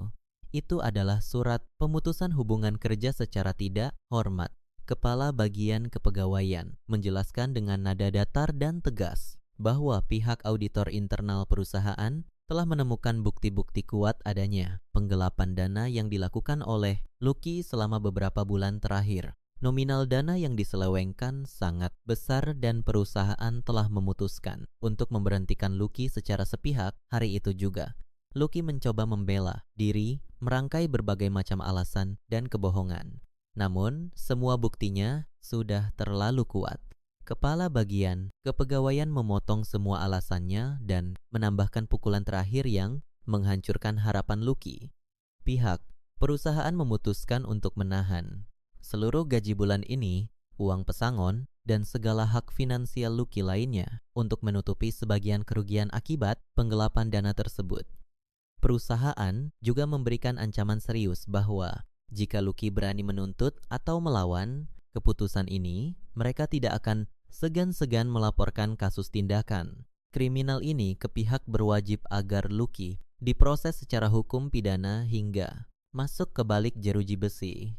Itu adalah surat pemutusan hubungan kerja secara tidak hormat. Kepala bagian kepegawaian menjelaskan dengan nada datar dan tegas bahwa pihak auditor internal perusahaan telah menemukan bukti-bukti kuat adanya penggelapan dana yang dilakukan oleh Lucky selama beberapa bulan terakhir. Nominal dana yang diselewengkan sangat besar dan perusahaan telah memutuskan untuk memberhentikan Lucky secara sepihak hari itu juga. Lucky mencoba membela diri, merangkai berbagai macam alasan dan kebohongan. Namun, semua buktinya sudah terlalu kuat. Kepala bagian kepegawaian memotong semua alasannya dan menambahkan pukulan terakhir yang menghancurkan harapan Lucky. Pihak perusahaan memutuskan untuk menahan seluruh gaji bulan ini, uang pesangon, dan segala hak finansial Lucky lainnya untuk menutupi sebagian kerugian akibat penggelapan dana tersebut. Perusahaan juga memberikan ancaman serius bahwa jika Lucky berani menuntut atau melawan keputusan ini, mereka tidak akan segan-segan melaporkan kasus tindakan kriminal ini ke pihak berwajib agar Lucky diproses secara hukum pidana hingga masuk ke balik jeruji besi.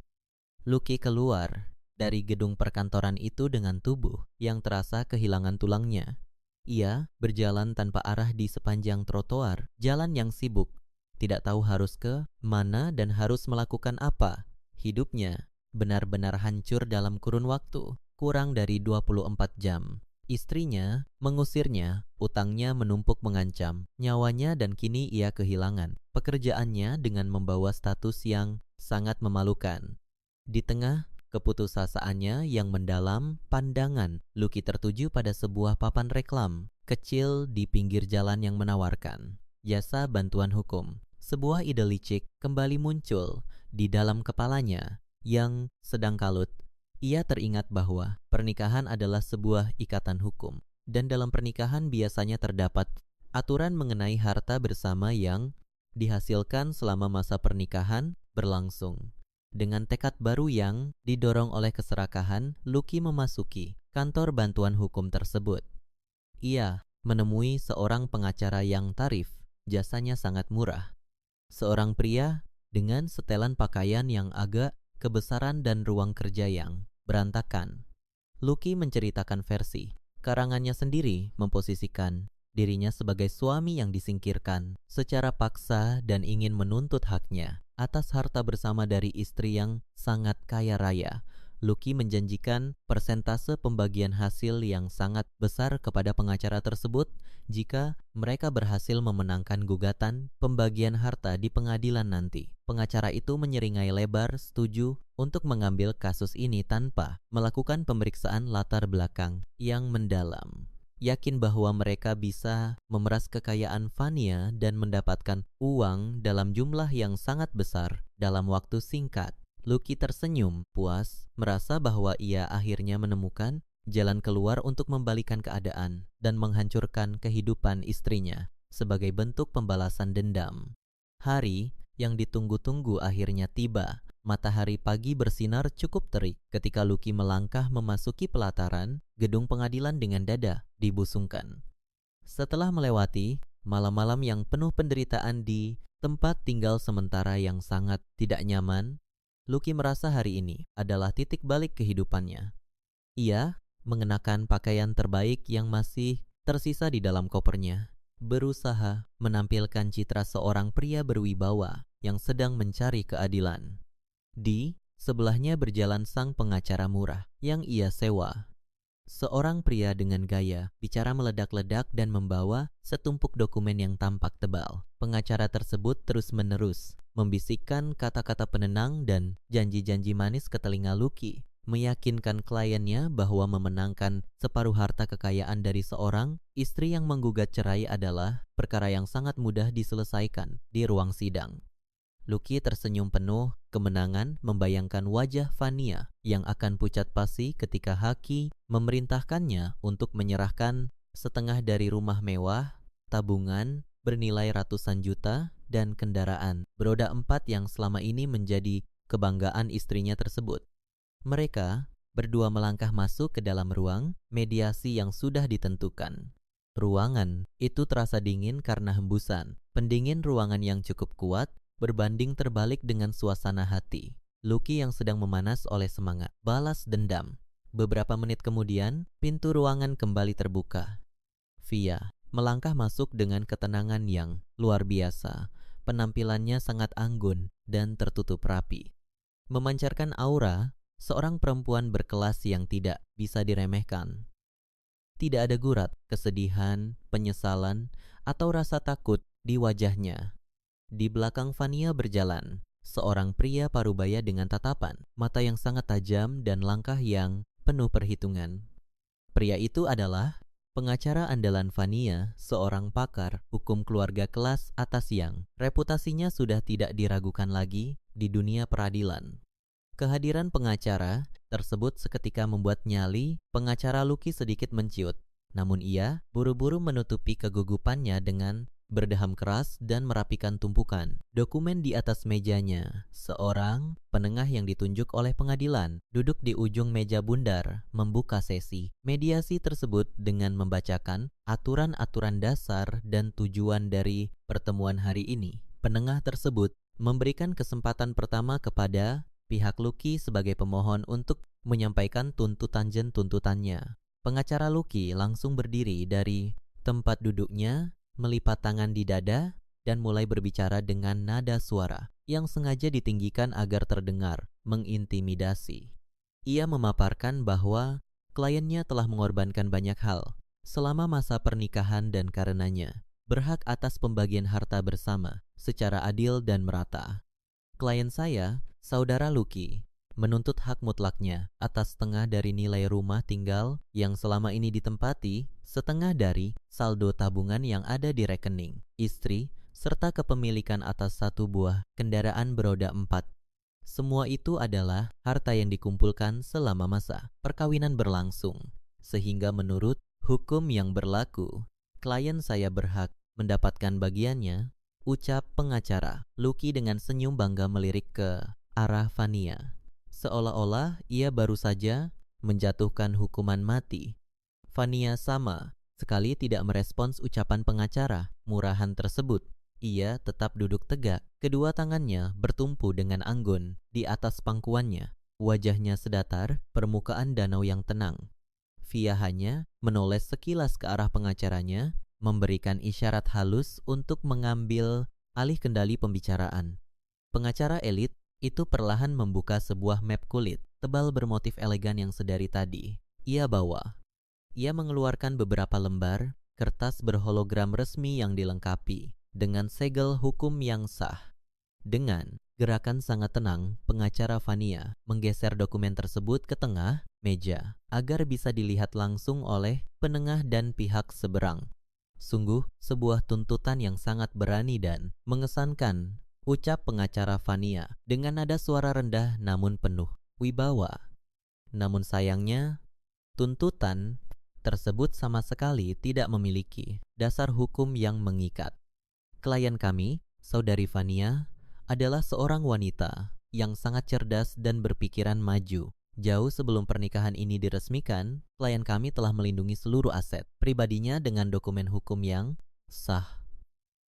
Lucky keluar dari gedung perkantoran itu dengan tubuh yang terasa kehilangan tulangnya. Ia berjalan tanpa arah di sepanjang trotoar, jalan yang sibuk, tidak tahu harus ke mana dan harus melakukan apa. Hidupnya benar-benar hancur dalam kurun waktu kurang dari 24 jam. Istrinya mengusirnya, utangnya menumpuk mengancam nyawanya dan kini ia kehilangan pekerjaannya dengan membawa status yang sangat memalukan. Di tengah keputusasaan yang mendalam, pandangan Lucky tertuju pada sebuah papan reklam kecil di pinggir jalan yang menawarkan jasa bantuan hukum. Sebuah ide licik kembali muncul di dalam kepalanya yang sedang kalut. Ia teringat bahwa pernikahan adalah sebuah ikatan hukum, dan dalam pernikahan biasanya terdapat aturan mengenai harta bersama yang dihasilkan selama masa pernikahan berlangsung. Dengan tekad baru yang didorong oleh keserakahan, Lucky memasuki kantor bantuan hukum tersebut. Ia menemui seorang pengacara yang tarif, jasanya sangat murah. Seorang pria dengan setelan pakaian yang agak kebesaran dan ruang kerja yang berantakan. Lucky menceritakan versi karangannya sendiri, memposisikan dirinya sebagai suami yang disingkirkan secara paksa dan ingin menuntut haknya atas harta bersama dari istri yang sangat kaya raya. Lucky menjanjikan persentase pembagian hasil yang sangat besar kepada pengacara tersebut jika mereka berhasil memenangkan gugatan pembagian harta di pengadilan nanti. Pengacara itu menyeringai lebar setuju untuk mengambil kasus ini tanpa melakukan pemeriksaan latar belakang yang mendalam. Yakin bahwa mereka bisa memeras kekayaan Vania dan mendapatkan uang dalam jumlah yang sangat besar dalam waktu singkat. Lucky tersenyum puas, merasa bahwa ia akhirnya menemukan jalan keluar untuk membalikan keadaan dan menghancurkan kehidupan istrinya. sebagai bentuk pembalasan dendam. Hari yang ditunggu-tunggu akhirnya tiba. Matahari pagi bersinar cukup terik ketika Lucky melangkah memasuki pelataran gedung pengadilan dengan dada dibusungkan. Setelah melewati malam-malam yang penuh penderitaan di tempat tinggal sementara yang sangat tidak nyaman, Lucky merasa hari ini adalah titik balik kehidupannya. Ia mengenakan pakaian terbaik yang masih tersisa di dalam kopernya, berusaha menampilkan citra seorang pria berwibawa yang sedang mencari keadilan. Di sebelahnya berjalan sang pengacara murah yang ia sewa. Seorang pria dengan gaya bicara meledak-ledak dan membawa setumpuk dokumen yang tampak tebal. Pengacara tersebut terus-menerus membisikkan kata-kata penenang dan janji-janji manis ke telinga Lucky, meyakinkan kliennya bahwa memenangkan separuh harta kekayaan dari seorang istri yang menggugat cerai adalah perkara yang sangat mudah diselesaikan di ruang sidang. Lucky tersenyum penuh kemenangan membayangkan wajah Fania yang akan pucat pasi ketika Haki memerintahkannya untuk menyerahkan setengah dari rumah mewah, tabungan bernilai ratusan juta, dan kendaraan beroda 4 yang selama ini menjadi kebanggaan istrinya tersebut. Mereka berdua melangkah masuk ke dalam ruang mediasi yang sudah ditentukan. Ruangan itu terasa dingin karena hembusan pendingin ruangan yang cukup kuat berbanding terbalik dengan suasana hati Lucky yang sedang memanas oleh semangat balas dendam. Beberapa menit kemudian, pintu ruangan kembali terbuka. Via melangkah masuk dengan ketenangan yang luar biasa. Penampilannya sangat anggun dan tertutup rapi, memancarkan aura seorang perempuan berkelas yang tidak bisa diremehkan. Tidak ada gurat, kesedihan, penyesalan, atau rasa takut di wajahnya. Di belakang Fania berjalan seorang pria parubaya dengan tatapan mata yang sangat tajam dan langkah yang penuh perhitungan. Pria itu adalah pengacara andalan Fania, seorang pakar hukum keluarga kelas atas yang reputasinya sudah tidak diragukan lagi di dunia peradilan. Kehadiran pengacara tersebut seketika membuat nyali pengacara Lucky sedikit menciut, namun ia buru-buru menutupi kegugupannya dengan berdeham keras dan merapikan tumpukan dokumen di atas mejanya. Seorang penengah yang ditunjuk oleh pengadilan duduk di ujung meja bundar membuka sesi mediasi tersebut dengan membacakan aturan-aturan dasar dan tujuan dari pertemuan hari ini. Penengah tersebut memberikan kesempatan pertama kepada pihak Lucky sebagai pemohon untuk menyampaikan tuntutannya. Pengacara Lucky langsung berdiri dari tempat duduknya, melipat tangan di dada, dan mulai berbicara dengan nada suara yang sengaja ditinggikan agar terdengar mengintimidasi. Ia memaparkan bahwa kliennya telah mengorbankan banyak hal selama masa pernikahan dan karenanya berhak atas pembagian harta bersama secara adil dan merata. Klien saya, saudara Lucky, menuntut hak mutlaknya atas setengah dari nilai rumah tinggal yang selama ini ditempati, setengah dari saldo tabungan yang ada di rekening istri, serta kepemilikan atas satu buah kendaraan beroda 4. Semua itu adalah harta yang dikumpulkan selama masa perkawinan berlangsung, sehingga menurut hukum yang berlaku, klien saya berhak mendapatkan bagiannya, ucap pengacara. Lucky dengan senyum bangga melirik ke arah Fania, seolah-olah ia baru saja menjatuhkan hukuman mati. Fania sama sekali tidak merespons ucapan pengacara murahan tersebut. Ia tetap duduk tegak, kedua tangannya bertumpu dengan anggun di atas pangkuannya. Wajahnya sedatar permukaan danau yang tenang. Via hanya menoles sekilas ke arah pengacaranya, memberikan isyarat halus untuk mengambil alih kendali pembicaraan. Pengacara elit itu perlahan membuka sebuah map kulit tebal bermotif elegan yang sedari tadi ia bawa. Ia mengeluarkan beberapa lembar kertas berhologram resmi yang dilengkapi dengan segel hukum yang sah. Dengan gerakan sangat tenang, pengacara Fania menggeser dokumen tersebut ke tengah meja agar bisa dilihat langsung oleh penengah dan pihak seberang. Sungguh sebuah tuntutan yang sangat berani dan mengesankan, ucap pengacara Fania dengan nada suara rendah namun penuh wibawa. Namun sayangnya, tuntutan tersebut sama sekali tidak memiliki dasar hukum yang mengikat. Klien kami, Saudari Fania, adalah seorang wanita yang sangat cerdas dan berpikiran maju. Jauh sebelum pernikahan ini diresmikan, klien kami telah melindungi seluruh aset pribadinya dengan dokumen hukum yang sah.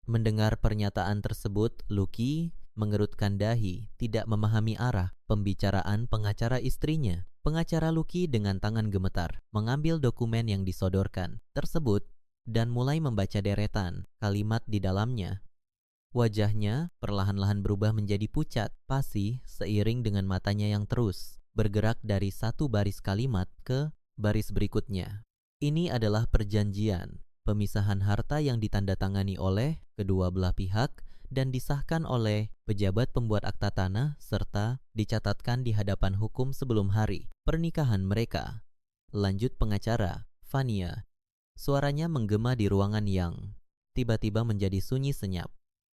Mendengar pernyataan tersebut, Lucky mengerutkan dahi, tidak memahami arah pembicaraan pengacara istrinya. Pengacara Lucky dengan tangan gemetar mengambil dokumen yang disodorkan tersebut dan mulai membaca deretan kalimat di dalamnya. Wajahnya perlahan-lahan berubah menjadi pucat, pasi seiring dengan matanya yang terus bergerak dari satu baris kalimat ke baris berikutnya. Ini adalah perjanjian pemisahan harta yang ditandatangani oleh kedua belah pihak dan disahkan oleh pejabat pembuat akta tanah serta dicatatkan di hadapan hukum sebelum hari pernikahan mereka. Lanjut pengacara, Fania. Suaranya menggema di ruangan yang tiba-tiba menjadi sunyi senyap.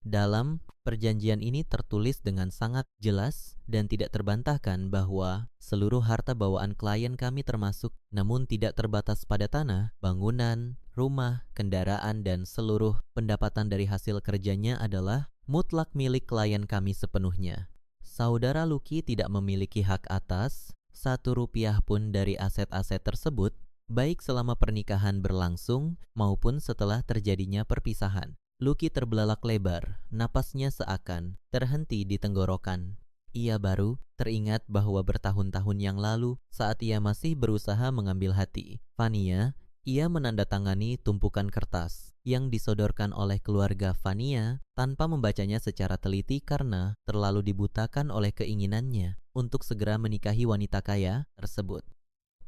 Dalam perjanjian ini tertulis dengan sangat jelas dan tidak terbantahkan bahwa seluruh harta bawaan klien kami termasuk, namun tidak terbatas pada tanah, bangunan, rumah, kendaraan, dan seluruh pendapatan dari hasil kerjanya adalah mutlak milik klien kami sepenuhnya. Saudara Lucky tidak memiliki hak atas Rp1 pun dari aset-aset tersebut, baik selama pernikahan berlangsung maupun setelah terjadinya perpisahan. Lucky terbelalak lebar, napasnya seakan terhenti di tenggorokan. Ia baru teringat bahwa bertahun-tahun yang lalu, saat ia masih berusaha mengambil hati Fania, ia menandatangani tumpukan kertas yang disodorkan oleh keluarga Fania tanpa membacanya secara teliti karena terlalu dibutakan oleh keinginannya untuk segera menikahi wanita kaya tersebut.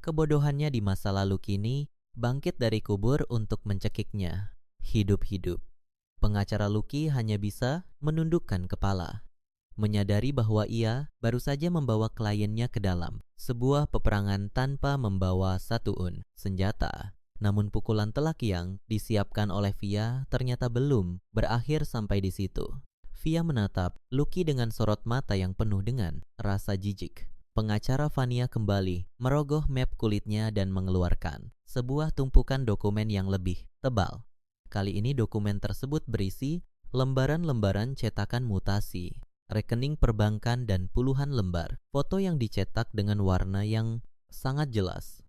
Kebodohannya di masa lalu kini bangkit dari kubur untuk mencekiknya hidup-hidup. Pengacara Lucky hanya bisa menundukkan kepala, menyadari bahwa ia baru saja membawa kliennya ke dalam sebuah peperangan tanpa membawa satu senjata. Namun pukulan telak yang disiapkan oleh Via ternyata belum berakhir sampai di situ. Via menatap Lucky dengan sorot mata yang penuh dengan rasa jijik. Pengacara Fania kembali merogoh map kulitnya dan mengeluarkan sebuah tumpukan dokumen yang lebih tebal. Kali ini dokumen tersebut berisi lembaran-lembaran cetakan mutasi, rekening perbankan dan puluhan lembar foto yang dicetak dengan warna yang sangat jelas.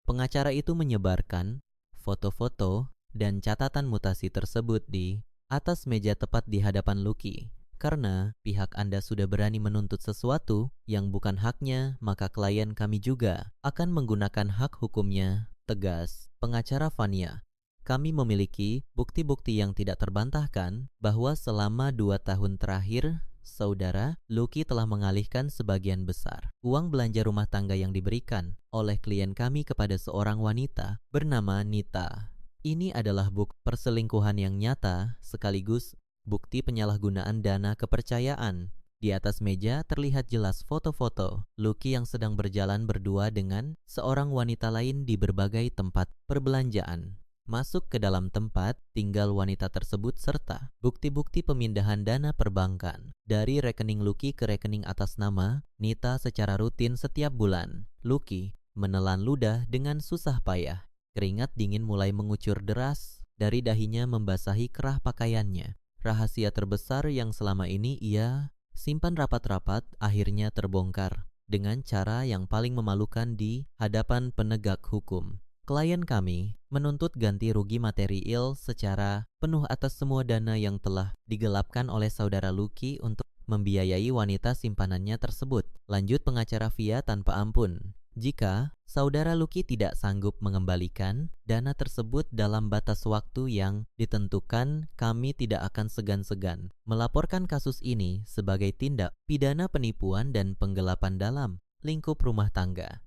Pengacara itu menyebarkan foto-foto dan catatan mutasi tersebut di atas meja tepat di hadapan Lucky. Karena pihak Anda sudah berani menuntut sesuatu yang bukan haknya, maka klien kami juga akan menggunakan hak hukumnya, tegas pengacara Fania. Kami memiliki bukti-bukti yang tidak terbantahkan bahwa selama 2 tahun terakhir, Saudara Lucky telah mengalihkan sebagian besar uang belanja rumah tangga yang diberikan oleh klien kami kepada seorang wanita bernama Nita. Ini adalah bukti perselingkuhan yang nyata sekaligus bukti penyalahgunaan dana kepercayaan. Di atas meja terlihat jelas foto-foto Lucky yang sedang berjalan berdua dengan seorang wanita lain di berbagai tempat perbelanjaan. Masuk ke dalam tempat tinggal wanita tersebut serta bukti-bukti pemindahan dana perbankan dari rekening Lucky ke rekening atas nama Nita secara rutin setiap bulan. Lucky menelan ludah dengan susah payah. Keringat dingin mulai mengucur deras dari dahinya membasahi kerah pakaiannya. Rahasia terbesar yang selama ini ia simpan rapat-rapat akhirnya terbongkar dengan cara yang paling memalukan di hadapan penegak hukum. Klien kami menuntut ganti rugi material secara penuh atas semua dana yang telah digelapkan oleh saudara Lucky untuk membiayai wanita simpanannya tersebut. Lanjut pengacara Via tanpa ampun. Jika saudara Lucky tidak sanggup mengembalikan dana tersebut dalam batas waktu yang ditentukan, kami tidak akan segan-segan melaporkan kasus ini sebagai tindak pidana penipuan dan penggelapan dalam lingkup rumah tangga.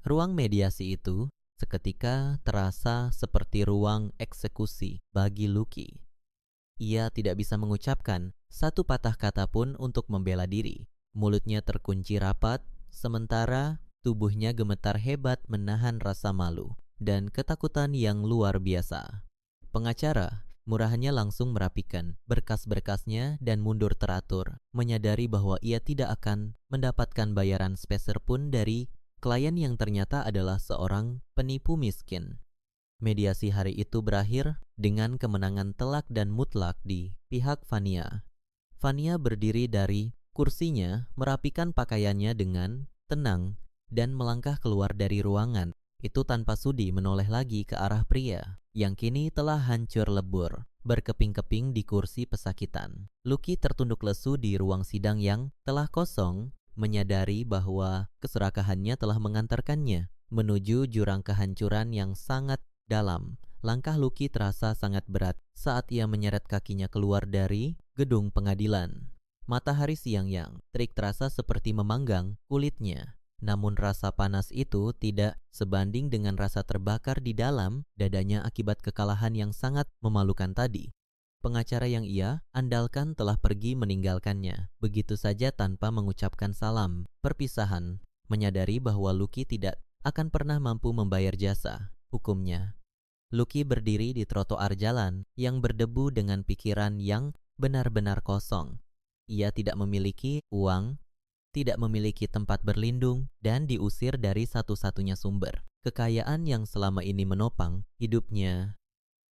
Ruang mediasi itu seketika terasa seperti ruang eksekusi bagi Lucky. Ia tidak bisa mengucapkan satu patah kata pun untuk membela diri. Mulutnya terkunci rapat, sementara tubuhnya gemetar hebat menahan rasa malu dan ketakutan yang luar biasa. Pengacara murahannya langsung merapikan berkas-berkasnya dan mundur teratur, menyadari bahwa ia tidak akan mendapatkan bayaran sepeser pun dari klien yang ternyata adalah seorang penipu miskin. Mediasi hari itu berakhir dengan kemenangan telak dan mutlak di pihak Fania. Fania berdiri dari kursinya, merapikan pakaiannya dengan tenang, dan melangkah keluar dari ruangan. Itu tanpa sudi menoleh lagi ke arah pria yang kini telah hancur lebur, berkeping-keping di kursi pesakitan. Lucky tertunduk lesu di ruang sidang yang telah kosong, menyadari bahwa keserakahannya telah mengantarkannya menuju jurang kehancuran yang sangat dalam. Langkah Lucky terasa sangat berat saat ia menyeret kakinya keluar dari gedung pengadilan. Matahari siang yang terik terasa seperti memanggang kulitnya. Namun rasa panas itu tidak sebanding dengan rasa terbakar di dalam dadanya akibat kekalahan yang sangat memalukan tadi. Pengacara yang ia andalkan telah pergi meninggalkannya, begitu saja tanpa mengucapkan salam perpisahan, menyadari bahwa Lucky tidak akan pernah mampu membayar jasa hukumnya. Lucky berdiri di trotoar jalan yang berdebu dengan pikiran yang benar-benar kosong. Ia tidak memiliki uang, tidak memiliki tempat berlindung, dan diusir dari satu-satunya sumber kekayaan yang selama ini menopang hidupnya.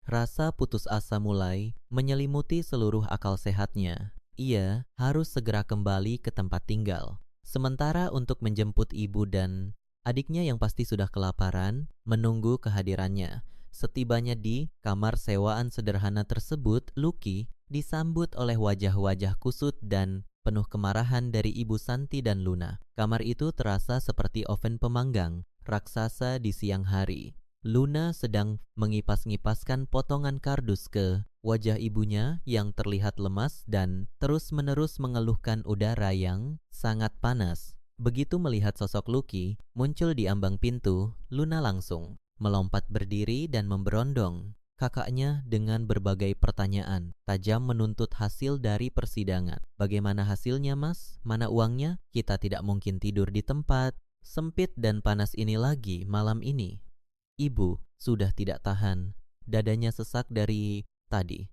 Rasa putus asa mulai menyelimuti seluruh akal sehatnya. Ia harus segera kembali ke tempat tinggal. Sementara untuk menjemput ibu dan adiknya yang pasti sudah kelaparan, menunggu kehadirannya. Setibanya di kamar sewaan sederhana tersebut, Lucky disambut oleh wajah-wajah kusut dan penuh kemarahan dari Ibu Santi dan Luna. Kamar itu terasa seperti oven pemanggang raksasa di siang hari. Luna sedang mengipas-ngipaskan potongan kardus ke wajah ibunya yang terlihat lemas dan terus-menerus mengeluhkan udara yang sangat panas. Begitu melihat sosok Lucky muncul di ambang pintu, Luna langsung melompat berdiri dan memberondong kakaknya dengan berbagai pertanyaan tajam menuntut hasil dari persidangan. Bagaimana hasilnya, Mas? Mana uangnya? Kita tidak mungkin tidur di tempat sempit dan panas ini lagi malam ini. Ibu sudah tidak tahan. Dadanya sesak dari tadi.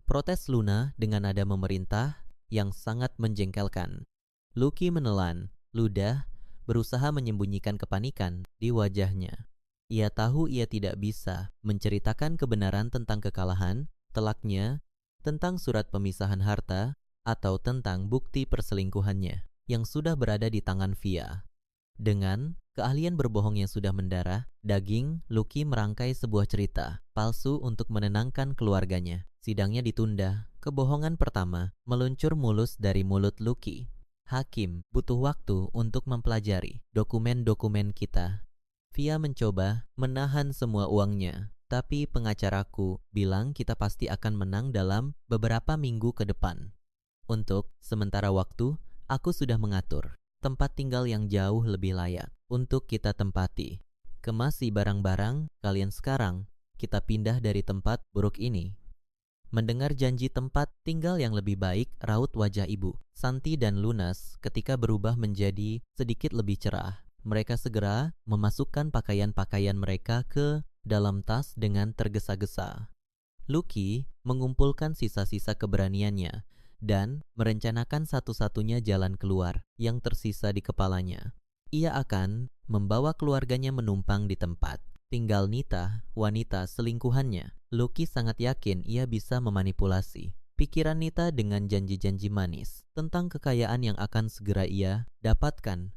Protes Luna dengan nada memerintah yang sangat menjengkelkan. Lucky menelan ludah, berusaha menyembunyikan kepanikan di wajahnya. Ia tahu ia tidak bisa menceritakan kebenaran tentang kekalahan, telaknya, tentang surat pemisahan harta, atau tentang bukti perselingkuhannya yang sudah berada di tangan Via. Dengan keahlian berbohong yang sudah mendarah daging, Lucky merangkai sebuah cerita palsu untuk menenangkan keluarganya. Sidangnya ditunda. Kebohongan pertama meluncur mulus dari mulut Lucky. Hakim butuh waktu untuk mempelajari dokumen-dokumen kita. Via mencoba menahan semua uangnya, tapi pengacaraku bilang kita pasti akan menang dalam beberapa minggu ke depan. Untuk sementara waktu, aku sudah mengatur tempat tinggal yang jauh lebih layak untuk kita tempati. Kemasi barang-barang kalian sekarang, kita pindah dari tempat buruk ini. Mendengar janji tempat tinggal yang lebih baik, raut wajah Ibu Santi dan Lunas ketika berubah menjadi sedikit lebih cerah. Mereka segera memasukkan pakaian-pakaian mereka ke dalam tas dengan tergesa-gesa. Lucky mengumpulkan sisa-sisa keberaniannya dan merencanakan satu-satunya jalan keluar yang tersisa di kepalanya. Ia akan membawa keluarganya menumpang di tempat tinggal Nita, wanita selingkuhannya. Lucky sangat yakin ia bisa memanipulasi pikiran Nita dengan janji-janji manis tentang kekayaan yang akan segera ia dapatkan.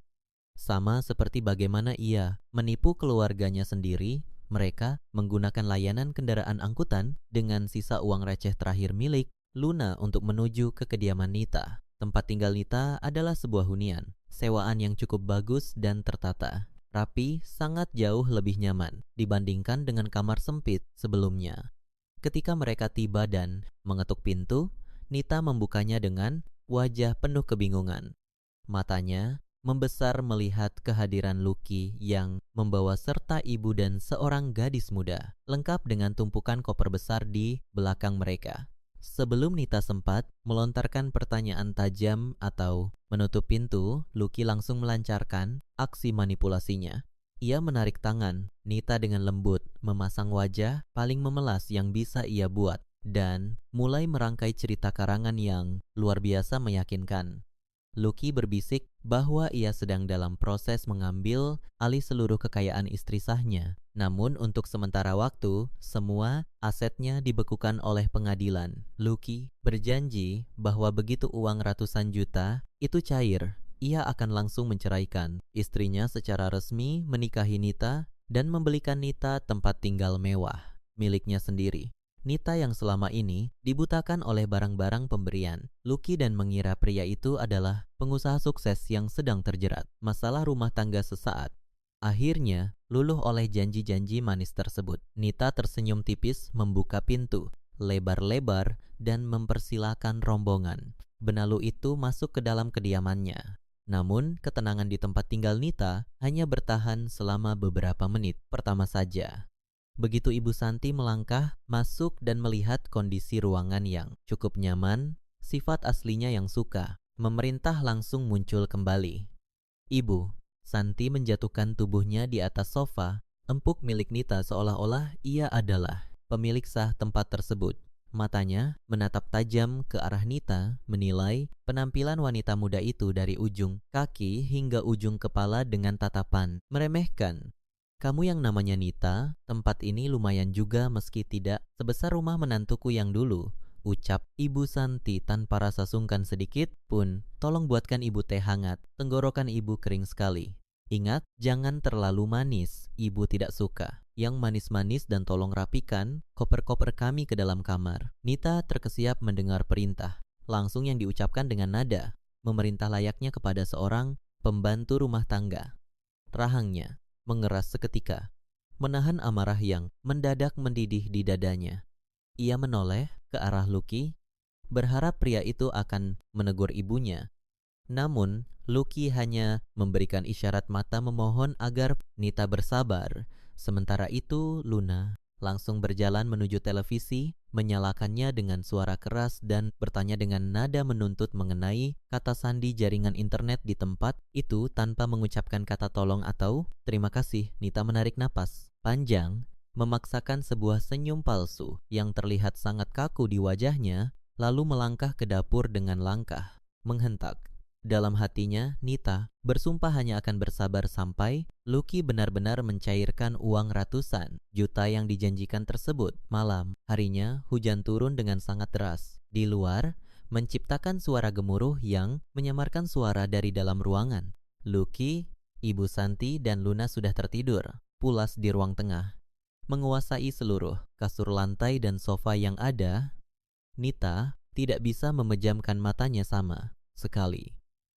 Sama seperti bagaimana ia menipu keluarganya sendiri, mereka menggunakan layanan kendaraan angkutan dengan sisa uang receh terakhir milik Luna untuk menuju ke kediaman Nita. Tempat tinggal Nita adalah sebuah hunian, sewaan yang cukup bagus dan tertata. Rapi, sangat jauh lebih nyaman dibandingkan dengan kamar sempit sebelumnya. Ketika mereka tiba dan mengetuk pintu, Nita membukanya dengan wajah penuh kebingungan. Matanya membesar melihat kehadiran Lucky yang membawa serta ibu dan seorang gadis muda, lengkap dengan tumpukan koper besar di belakang mereka. Sebelum Nita sempat melontarkan pertanyaan tajam atau menutup pintu, Lucky langsung melancarkan aksi manipulasinya. Ia menarik tangan Nita dengan lembut, memasang wajah paling memelas yang bisa ia buat, dan mulai merangkai cerita karangan yang luar biasa meyakinkan. Lucky berbisik bahwa ia sedang dalam proses mengambil alih seluruh kekayaan istri sahnya. Namun untuk sementara waktu, semua asetnya dibekukan oleh pengadilan. Lucky berjanji bahwa begitu uang ratusan juta itu cair, ia akan langsung menceraikan. Istrinya secara resmi menikahi Nita dan membelikan Nita tempat tinggal mewah miliknya sendiri. Nita yang selama ini dibutakan oleh barang-barang pemberian Lucky dan mengira pria itu adalah pengusaha sukses yang sedang terjerat masalah rumah tangga sesaat. Akhirnya, luluh oleh janji-janji manis tersebut. Nita tersenyum tipis membuka pintu lebar-lebar dan mempersilahkan rombongan benalu itu masuk ke dalam kediamannya. Namun, ketenangan di tempat tinggal Nita hanya bertahan selama beberapa menit pertama saja. Begitu Ibu Santi melangkah, masuk dan melihat kondisi ruangan yang cukup nyaman, sifat aslinya yang suka, memerintah langsung muncul kembali. Ibu, Santi menjatuhkan tubuhnya di atas sofa, empuk milik Nita seolah-olah ia adalah pemilik sah tempat tersebut. Matanya menatap tajam ke arah Nita, menilai penampilan wanita muda itu dari ujung kaki hingga ujung kepala dengan tatapan meremehkan. Kamu yang namanya Nita, tempat ini lumayan juga meski tidak sebesar rumah menantuku yang dulu, ucap Ibu Santi tanpa rasa sungkan sedikit pun. Tolong buatkan ibu teh hangat, tenggorokan ibu kering sekali. Ingat, jangan terlalu manis, ibu tidak suka. Yang manis-manis dan tolong rapikan koper-koper kami ke dalam kamar. Nita terkesiap mendengar perintah, langsung yang diucapkan dengan nada, memerintah layaknya kepada seorang pembantu rumah tangga. Rahangnya mengeras seketika, menahan amarah yang mendadak mendidih di dadanya. Ia menoleh ke arah Lucky, berharap pria itu akan menegur ibunya. Namun, Lucky hanya memberikan isyarat mata memohon agar Nita bersabar. Sementara itu, Luna langsung berjalan menuju televisi, menyalakannya dengan suara keras dan bertanya dengan nada menuntut mengenai kata sandi jaringan internet di tempat itu tanpa mengucapkan kata tolong atau terima kasih. Nita menarik napas panjang, memaksakan sebuah senyum palsu yang terlihat sangat kaku di wajahnya, lalu melangkah ke dapur dengan langkah menghentak. Dalam hatinya, Nita bersumpah hanya akan bersabar sampai Lucky benar-benar mencairkan uang ratusan juta yang dijanjikan tersebut. Malam harinya, hujan turun dengan sangat deras. Di luar, menciptakan suara gemuruh yang menyamarkan suara dari dalam ruangan. Lucky, Ibu Santi, dan Luna sudah tertidur, pulas di ruang tengah. Menguasai seluruh kasur lantai dan sofa yang ada, Nita tidak bisa memejamkan matanya sama sekali.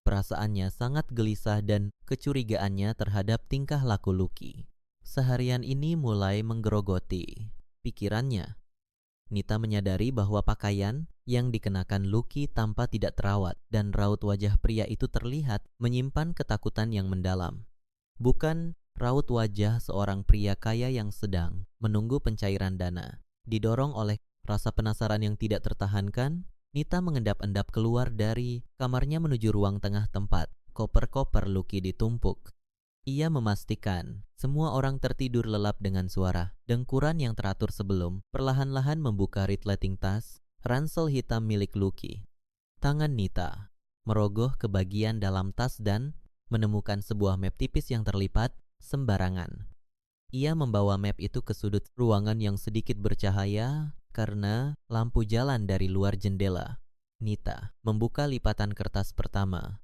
Perasaannya sangat gelisah dan kecurigaannya terhadap tingkah laku Lucky seharian ini mulai menggerogoti pikirannya. Nita menyadari bahwa pakaian yang dikenakan Lucky tampak tidak terawat dan raut wajah pria itu terlihat menyimpan ketakutan yang mendalam. Bukan raut wajah seorang pria kaya yang sedang menunggu pencairan dana. Didorong oleh rasa penasaran yang tidak tertahankan, Nita mengendap-endap keluar dari kamarnya menuju ruang tengah tempat koper-koper Lucky ditumpuk. Ia memastikan semua orang tertidur lelap dengan suara dengkuran yang teratur sebelum perlahan-lahan membuka retleting tas ransel hitam milik Lucky. Tangan Nita merogoh ke bagian dalam tas dan menemukan sebuah map tipis yang terlipat sembarangan. Ia membawa map itu ke sudut ruangan yang sedikit bercahaya karena lampu jalan dari luar jendela. Nita membuka lipatan kertas pertama.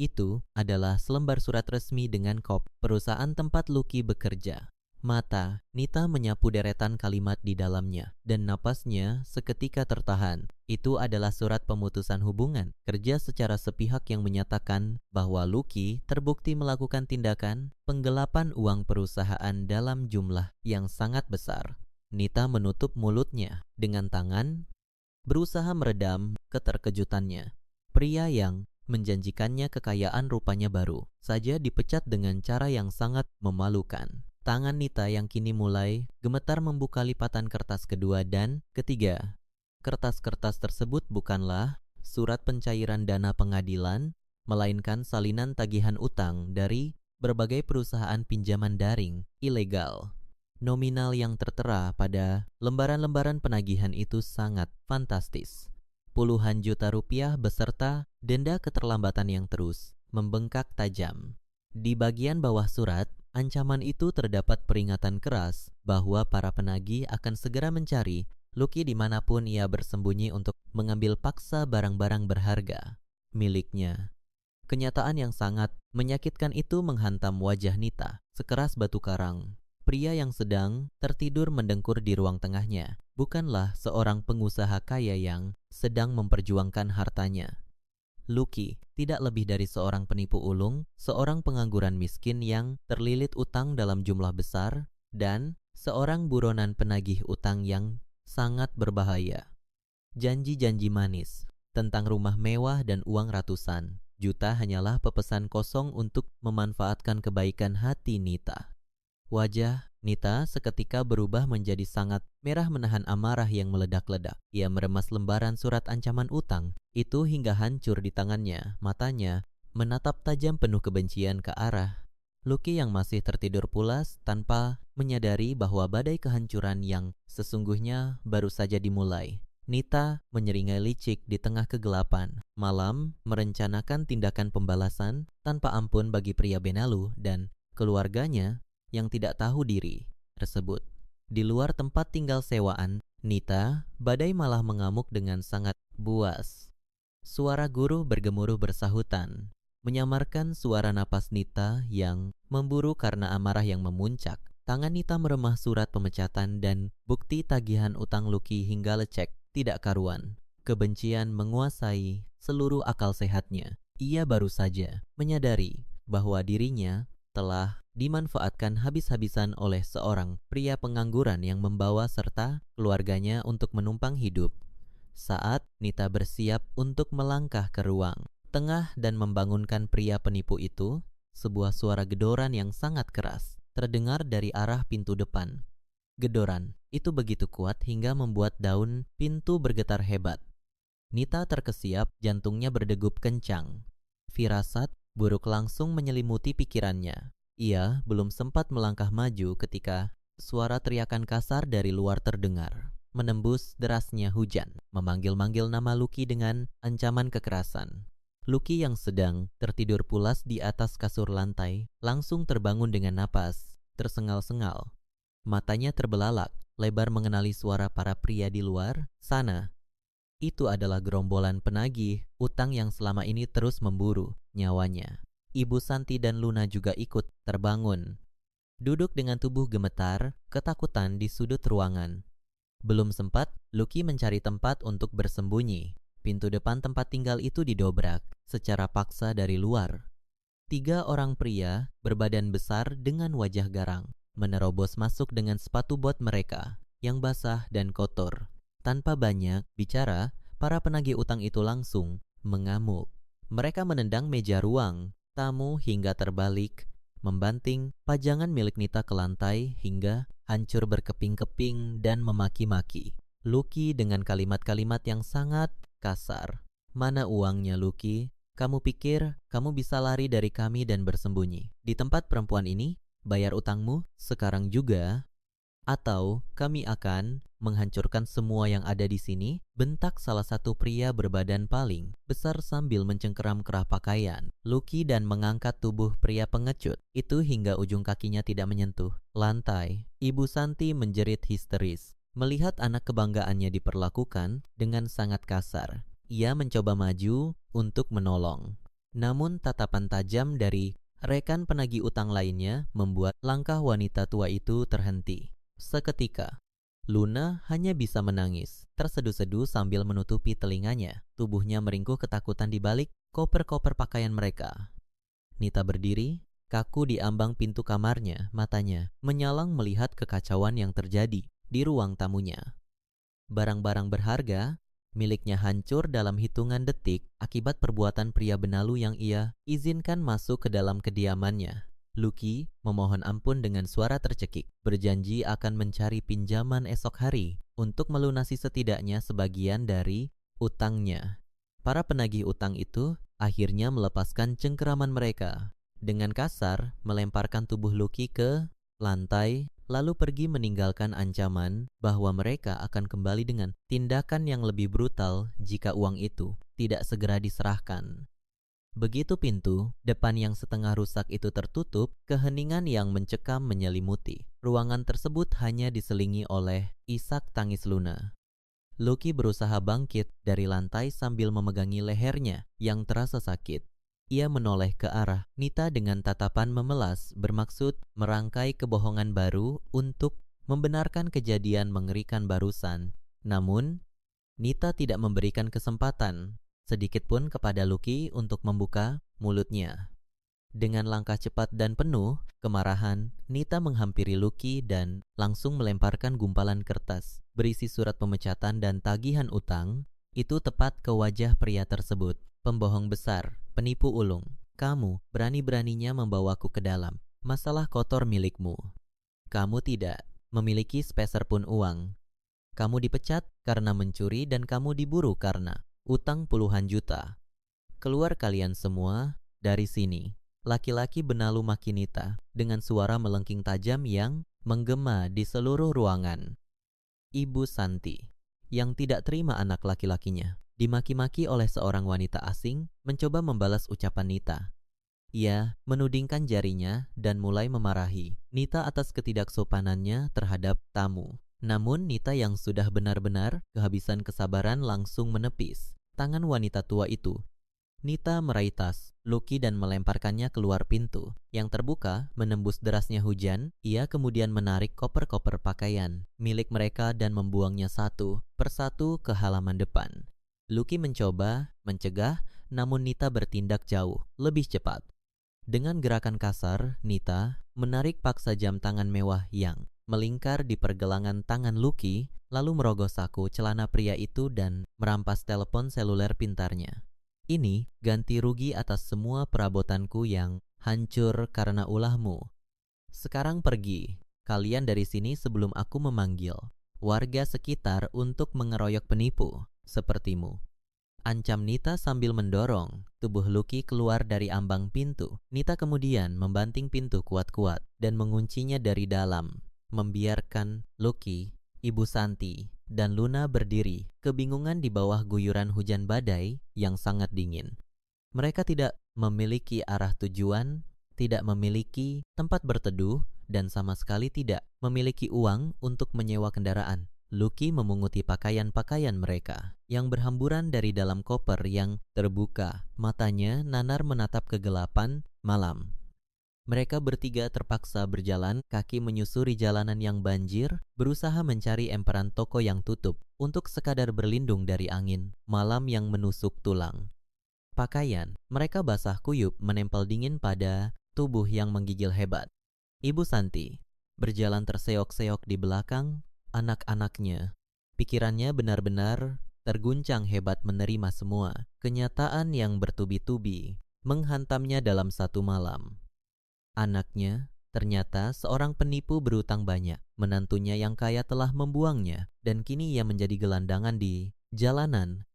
Itu adalah selembar surat resmi dengan kop perusahaan tempat Lucky bekerja. Mata Nita menyapu deretan kalimat di dalamnya dan napasnya seketika tertahan. Itu adalah surat pemutusan hubungan kerja secara sepihak yang menyatakan bahwa Lucky terbukti melakukan tindakan penggelapan uang perusahaan dalam jumlah yang sangat besar. Nita menutup mulutnya dengan tangan, berusaha meredam keterkejutannya. Pria yang menjanjikannya kekayaan rupanya baru saja dipecat dengan cara yang sangat memalukan. Tangan Nita yang kini mulai gemetar membuka lipatan kertas kedua dan ketiga. Kertas-kertas tersebut bukanlah surat pencairan dana pengadilan, melainkan salinan tagihan utang dari berbagai perusahaan pinjaman daring ilegal. Nominal yang tertera pada lembaran-lembaran penagihan itu sangat fantastis. puluhan juta rupiah beserta denda keterlambatan yang terus membengkak tajam. Di bagian bawah surat, ancaman itu terdapat peringatan keras bahwa para penagih akan segera mencari Lucky dimanapun ia bersembunyi untuk mengambil paksa barang-barang berharga miliknya. Kenyataan yang sangat menyakitkan itu menghantam wajah Nita sekeras batu karang. Pria yang sedang tertidur mendengkur di ruang tengahnya bukanlah seorang pengusaha kaya yang sedang memperjuangkan hartanya. Lucky tidak lebih dari seorang penipu ulung, seorang pengangguran miskin yang terlilit utang dalam jumlah besar, dan seorang buronan penagih utang yang sangat berbahaya. Janji-janji manis tentang rumah mewah dan uang ratusan juta hanyalah pepesan kosong untuk memanfaatkan kebaikan hati Nita. Wajah Nita seketika berubah menjadi sangat merah menahan amarah yang meledak-ledak. Ia meremas lembaran surat ancaman utang itu hingga hancur di tangannya. Matanya menatap tajam penuh kebencian ke arah Lucky yang masih tertidur pulas tanpa menyadari bahwa badai kehancuran yang sesungguhnya baru saja dimulai. Nita menyeringai licik di tengah kegelapan malam, merencanakan tindakan pembalasan tanpa ampun bagi pria Benalu dan keluarganya yang tidak tahu diri tersebut. Di luar tempat tinggal sewaan Nita, badai malah mengamuk dengan sangat buas. Suara guru bergemuruh bersahutan, menyamarkan suara napas Nita yang memburu karena amarah yang memuncak. Tangan Nita meremah surat pemecatan dan bukti tagihan utang Lucky hingga lecek, tidak karuan. Kebencian menguasai seluruh akal sehatnya. Ia baru saja menyadari bahwa dirinya telah dimanfaatkan habis-habisan oleh seorang pria pengangguran yang membawa serta keluarganya untuk menumpang hidup. Saat Nita bersiap untuk melangkah ke ruang tengah dan membangunkan pria penipu itu, sebuah suara gedoran yang sangat keras terdengar dari arah pintu depan. Gedoran itu begitu kuat hingga membuat daun pintu bergetar hebat. Nita terkesiap, jantungnya berdegup kencang. Firasat buruk langsung menyelimuti pikirannya. Ia belum sempat melangkah maju ketika suara teriakan kasar dari luar terdengar, menembus derasnya hujan, memanggil-manggil nama Lucky dengan ancaman kekerasan. Lucky yang sedang tertidur pulas di atas kasur lantai langsung terbangun dengan napas tersengal-sengal. Matanya terbelalak, lebar mengenali suara para pria di luar sana. Itu adalah gerombolan penagih utang yang selama ini terus memburu nyawanya. Ibu Santi dan Luna juga ikut terbangun. Duduk dengan tubuh gemetar, ketakutan di sudut ruangan. Belum sempat, Lucky mencari tempat untuk bersembunyi. Pintu depan tempat tinggal itu didobrak secara paksa dari luar. 3 orang pria berbadan besar dengan wajah garang menerobos masuk dengan sepatu bot mereka yang basah dan kotor. Tanpa banyak bicara, para penagih utang itu langsung mengamuk. Mereka menendang meja ruang tamu hingga terbalik, membanting pajangan milik Nita ke lantai hingga hancur berkeping-keping dan memaki-maki Lucky dengan kalimat-kalimat yang sangat kasar. "Mana uangnya, Lucky? Kamu pikir kamu bisa lari dari kami dan bersembunyi di tempat perempuan ini? Bayar utangmu sekarang juga, atau kami akan menghancurkan semua yang ada di sini," bentak salah satu pria berbadan paling besar sambil mencengkeram kerah pakaian Lucky dan mengangkat tubuh pria pengecut itu hingga ujung kakinya tidak menyentuh lantai. Ibu Santi menjerit histeris melihat anak kebanggaannya diperlakukan dengan sangat kasar. Ia mencoba maju untuk menolong, namun tatapan tajam dari rekan penagih utang lainnya membuat langkah wanita tua itu terhenti. Seketika, Luna hanya bisa menangis, terseduh-seduh sambil menutupi telinganya. Tubuhnya meringkuk ketakutan di balik koper-koper pakaian mereka. Nita berdiri, kaku di ambang pintu kamarnya, matanya menyalang melihat kekacauan yang terjadi di ruang tamunya. Barang-barang berharga miliknya hancur dalam hitungan detik akibat perbuatan pria benalu yang ia izinkan masuk ke dalam kediamannya. Lucky memohon ampun dengan suara tercekik, berjanji akan mencari pinjaman esok hari untuk melunasi setidaknya sebagian dari utangnya. Para penagih utang itu akhirnya melepaskan cengkeraman mereka. Dengan kasar, melemparkan tubuh Lucky ke lantai, lalu pergi meninggalkan ancaman bahwa mereka akan kembali dengan tindakan yang lebih brutal jika uang itu tidak segera diserahkan. Begitu pintu depan yang setengah rusak itu tertutup, keheningan yang mencekam menyelimuti. Ruangan tersebut hanya diselingi oleh isak tangis Luna. Lucky berusaha bangkit dari lantai sambil memegangi lehernya yang terasa sakit. Ia menoleh ke arah Nita dengan tatapan memelas, bermaksud merangkai kebohongan baru untuk membenarkan kejadian mengerikan barusan. Namun, Nita tidak memberikan kesempatan sedikit pun kepada Lucky untuk membuka mulutnya. Dengan langkah cepat dan penuh kemarahan, Nita menghampiri Lucky dan langsung melemparkan gumpalan kertas berisi surat pemecatan dan tagihan utang itu tepat ke wajah pria tersebut. Pembohong besar, penipu ulung, kamu berani-beraninya membawaku ke dalam masalah kotor milikmu. Kamu tidak memiliki sepeser pun uang. Kamu dipecat karena mencuri dan kamu diburu karena utang puluhan juta. Keluar kalian semua dari sini. Laki-laki benalu Makinita dengan suara melengking tajam yang menggema di seluruh ruangan. Ibu Santi, yang tidak terima anak laki-lakinya dimaki-maki oleh seorang wanita asing, mencoba membalas ucapan Nita. Ia menudingkan jarinya dan mulai memarahi Nita atas ketidaksopanannya terhadap tamu. Namun Nita yang sudah benar-benar kehabisan kesabaran langsung menepis tangan wanita tua itu. Nita meraih tas Lucky dan melemparkannya keluar pintu yang terbuka menembus derasnya hujan. Ia kemudian menarik koper-koper pakaian milik mereka dan membuangnya satu persatu ke halaman depan. Lucky mencoba mencegah, namun Nita bertindak jauh lebih cepat. Dengan gerakan kasar, Nita menarik paksa jam tangan mewah yang melingkar di pergelangan tangan Lucky, lalu merogoh saku celana pria itu dan merampas telepon seluler pintarnya. Ini ganti rugi atas semua perabotanku yang hancur karena ulahmu. Sekarang pergi, kalian dari sini sebelum aku memanggil warga sekitar untuk mengeroyok penipu sepertimu. Ancam Nita sambil mendorong tubuh Lucky keluar dari ambang pintu. Nita kemudian membanting pintu kuat-kuat dan menguncinya dari dalam, membiarkan Lucky, Ibu Santi, dan Luna berdiri kebingungan di bawah guyuran hujan badai yang sangat dingin. Mereka tidak memiliki arah tujuan, tidak memiliki tempat berteduh, dan sama sekali tidak memiliki uang untuk menyewa kendaraan. Lucky memunguti pakaian-pakaian mereka yang berhamburan dari dalam koper yang terbuka. Matanya nanar menatap kegelapan malam. Mereka bertiga terpaksa berjalan kaki menyusuri jalanan yang banjir, berusaha mencari emperan toko yang tutup untuk sekadar berlindung dari angin malam yang menusuk tulang. Pakaian mereka basah kuyup menempel dingin pada tubuh yang menggigil hebat. Ibu Santi berjalan terseok-seok di belakang anak-anaknya. Pikirannya benar-benar terguncang hebat menerima semua kenyataan yang bertubi-tubi menghantamnya dalam satu malam. Anaknya ternyata seorang penipu berutang banyak. Menantunya yang kaya telah membuangnya dan kini ia menjadi gelandangan di jalanan.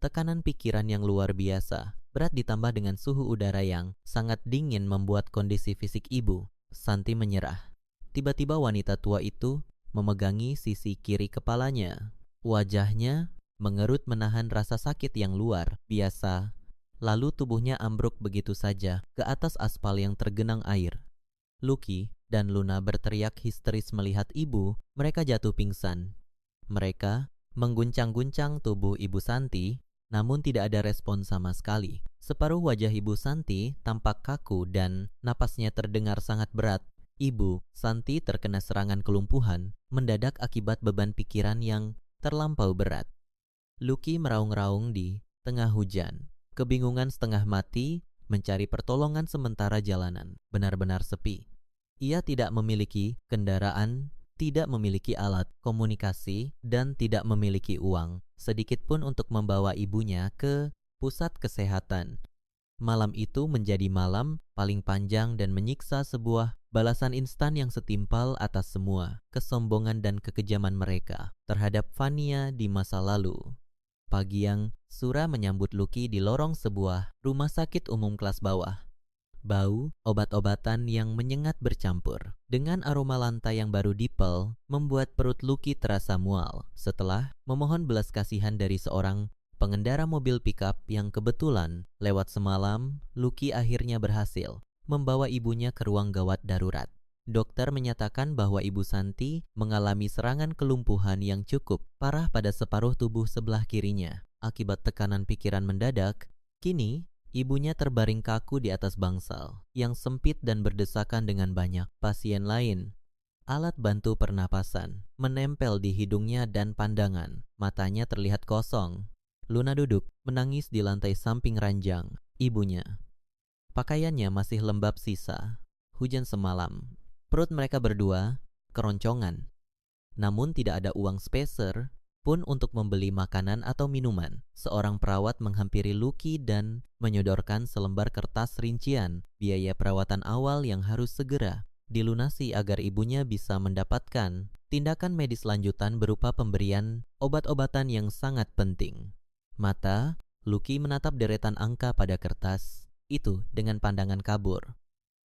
Tekanan pikiran yang luar biasa, berat ditambah dengan suhu udara yang sangat dingin membuat kondisi fisik Ibu Santi menyerah. Tiba-tiba wanita tua itu memegangi sisi kiri kepalanya. Wajahnya mengerut menahan rasa sakit yang luar biasa. Lalu tubuhnya ambruk begitu saja ke atas aspal yang tergenang air. Lucky dan Luna berteriak histeris melihat ibu. Mereka jatuh pingsan. Mereka mengguncang-guncang tubuh Ibu Santi, namun tidak ada respon sama sekali. Separuh wajah Ibu Santi tampak kaku dan napasnya terdengar sangat berat. Ibu Santi terkena serangan kelumpuhan mendadak akibat beban pikiran yang terlampau berat. Lucky meraung-raung di tengah hujan, kebingungan setengah mati mencari pertolongan sementara jalanan benar-benar sepi. Ia tidak memiliki kendaraan, tidak memiliki alat komunikasi, dan tidak memiliki uang sedikit pun untuk membawa ibunya ke pusat kesehatan. Malam itu menjadi malam paling panjang dan menyiksa, sebuah balasan instan yang setimpal atas semua kesombongan dan kekejaman mereka terhadap Fania di masa lalu. Pagi yang sura menyambut Lucky di lorong sebuah rumah sakit umum kelas bawah. bau, obat-obatan yang menyengat bercampur. Dengan aroma lantai yang baru dipel, membuat perut Lucky terasa mual. Setelah memohon belas kasihan dari seorang pengendara mobil pickup yang kebetulan lewat semalam, Lucky akhirnya berhasil membawa ibunya ke ruang gawat darurat. Dokter menyatakan bahwa Ibu Santi mengalami serangan kelumpuhan yang cukup parah pada separuh tubuh sebelah kirinya. Akibat tekanan pikiran mendadak, kini ibunya terbaring kaku di atas bangsal yang sempit dan berdesakan dengan banyak pasien lain. Alat bantu pernapasan menempel di hidungnya dan pandangan. Matanya terlihat kosong. Luna duduk menangis di lantai samping ranjang ibunya. Pakaiannya masih lembab sisa hujan semalam. Perut mereka berdua keroncongan. Namun tidak ada uang speser pun untuk membeli makanan atau minuman. Seorang perawat menghampiri Lucky dan menyodorkan selembar kertas rincian biaya perawatan awal yang harus segera dilunasi agar ibunya bisa mendapatkan tindakan medis lanjutan berupa pemberian obat-obatan yang sangat penting. Mata Lucky menatap deretan angka pada kertas itu dengan pandangan kabur.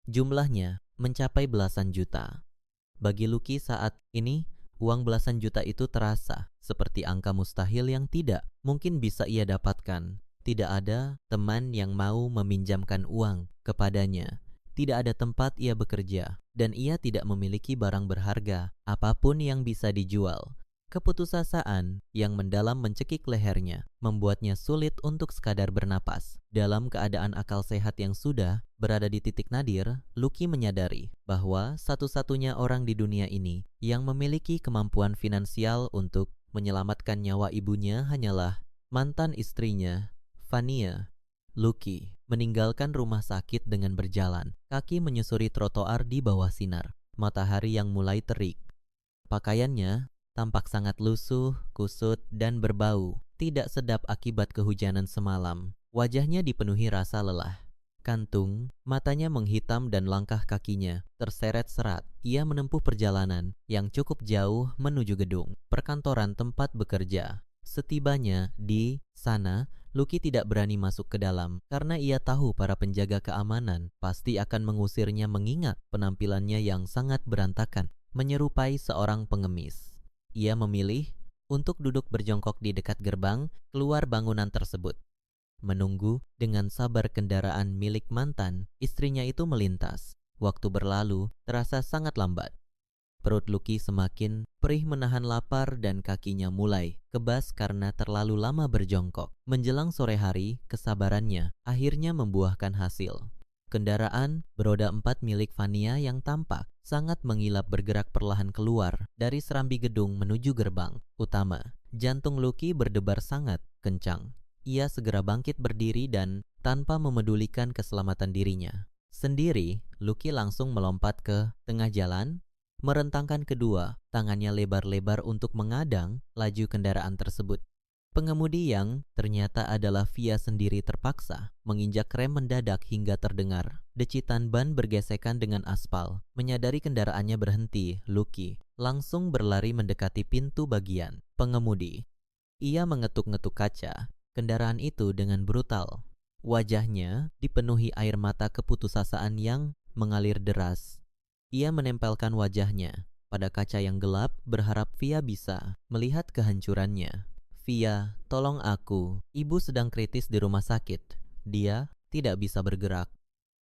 Jumlahnya mencapai belasan juta. Bagi Lucky saat ini, uang belasan juta itu terasa seperti angka mustahil yang tidak mungkin bisa ia dapatkan. Tidak ada teman yang mau meminjamkan uang kepadanya. Tidak ada tempat ia bekerja dan ia tidak memiliki barang berharga apapun yang bisa dijual. Keputusasaan yang mendalam mencekik lehernya membuatnya sulit untuk sekadar bernapas. Dalam keadaan akal sehat yang sudah berada di titik nadir, Lucky menyadari bahwa satu-satunya orang di dunia ini yang memiliki kemampuan finansial untuk menyelamatkan nyawa ibunya hanyalah mantan istrinya, Fania. Lucky meninggalkan rumah sakit dengan berjalan. Kaki menyusuri trotoar di bawah sinar matahari yang mulai terik. Pakaiannya tampak sangat lusuh, kusut, dan berbau. Tidak sedap akibat kehujanan semalam. Wajahnya dipenuhi rasa lelah. Kantung, matanya menghitam dan langkah kakinya terseret serat. Ia menempuh perjalanan yang cukup jauh menuju gedung perkantoran tempat bekerja. Setibanya di sana, Lucky tidak berani masuk ke dalam karena ia tahu para penjaga keamanan pasti akan mengusirnya mengingat penampilannya yang sangat berantakan, menyerupai seorang pengemis. Ia memilih untuk duduk berjongkok di dekat gerbang keluar bangunan tersebut. Menunggu dengan sabar kendaraan milik mantan istrinya itu melintas. Waktu berlalu terasa sangat lambat. Perut Lucky semakin perih menahan lapar dan kakinya mulai kebas karena terlalu lama berjongkok. Menjelang sore hari, kesabarannya akhirnya membuahkan hasil. Kendaraan beroda 4 milik Fania yang tampak sangat mengilap bergerak perlahan keluar dari serambi gedung menuju gerbang utama. Jantung Lucky berdebar sangat kencang. Ia segera bangkit berdiri dan tanpa memedulikan keselamatan dirinya sendiri, Lucky langsung melompat ke tengah jalan, merentangkan kedua tangannya lebar-lebar untuk mengadang laju kendaraan tersebut. Pengemudi yang ternyata adalah Via sendiri terpaksa menginjak rem mendadak hingga terdengar decitan ban bergesekan dengan aspal. Menyadari kendaraannya berhenti, Lucky langsung berlari mendekati pintu bagian pengemudi. Ia mengetuk-ngetuk kaca kendaraan itu dengan brutal. Wajahnya dipenuhi air mata keputusasaan yang mengalir deras. Ia menempelkan wajahnya pada kaca yang gelap berharap Via bisa melihat kehancurannya. Via, tolong aku. Ibu sedang kritis di rumah sakit. Dia tidak bisa bergerak.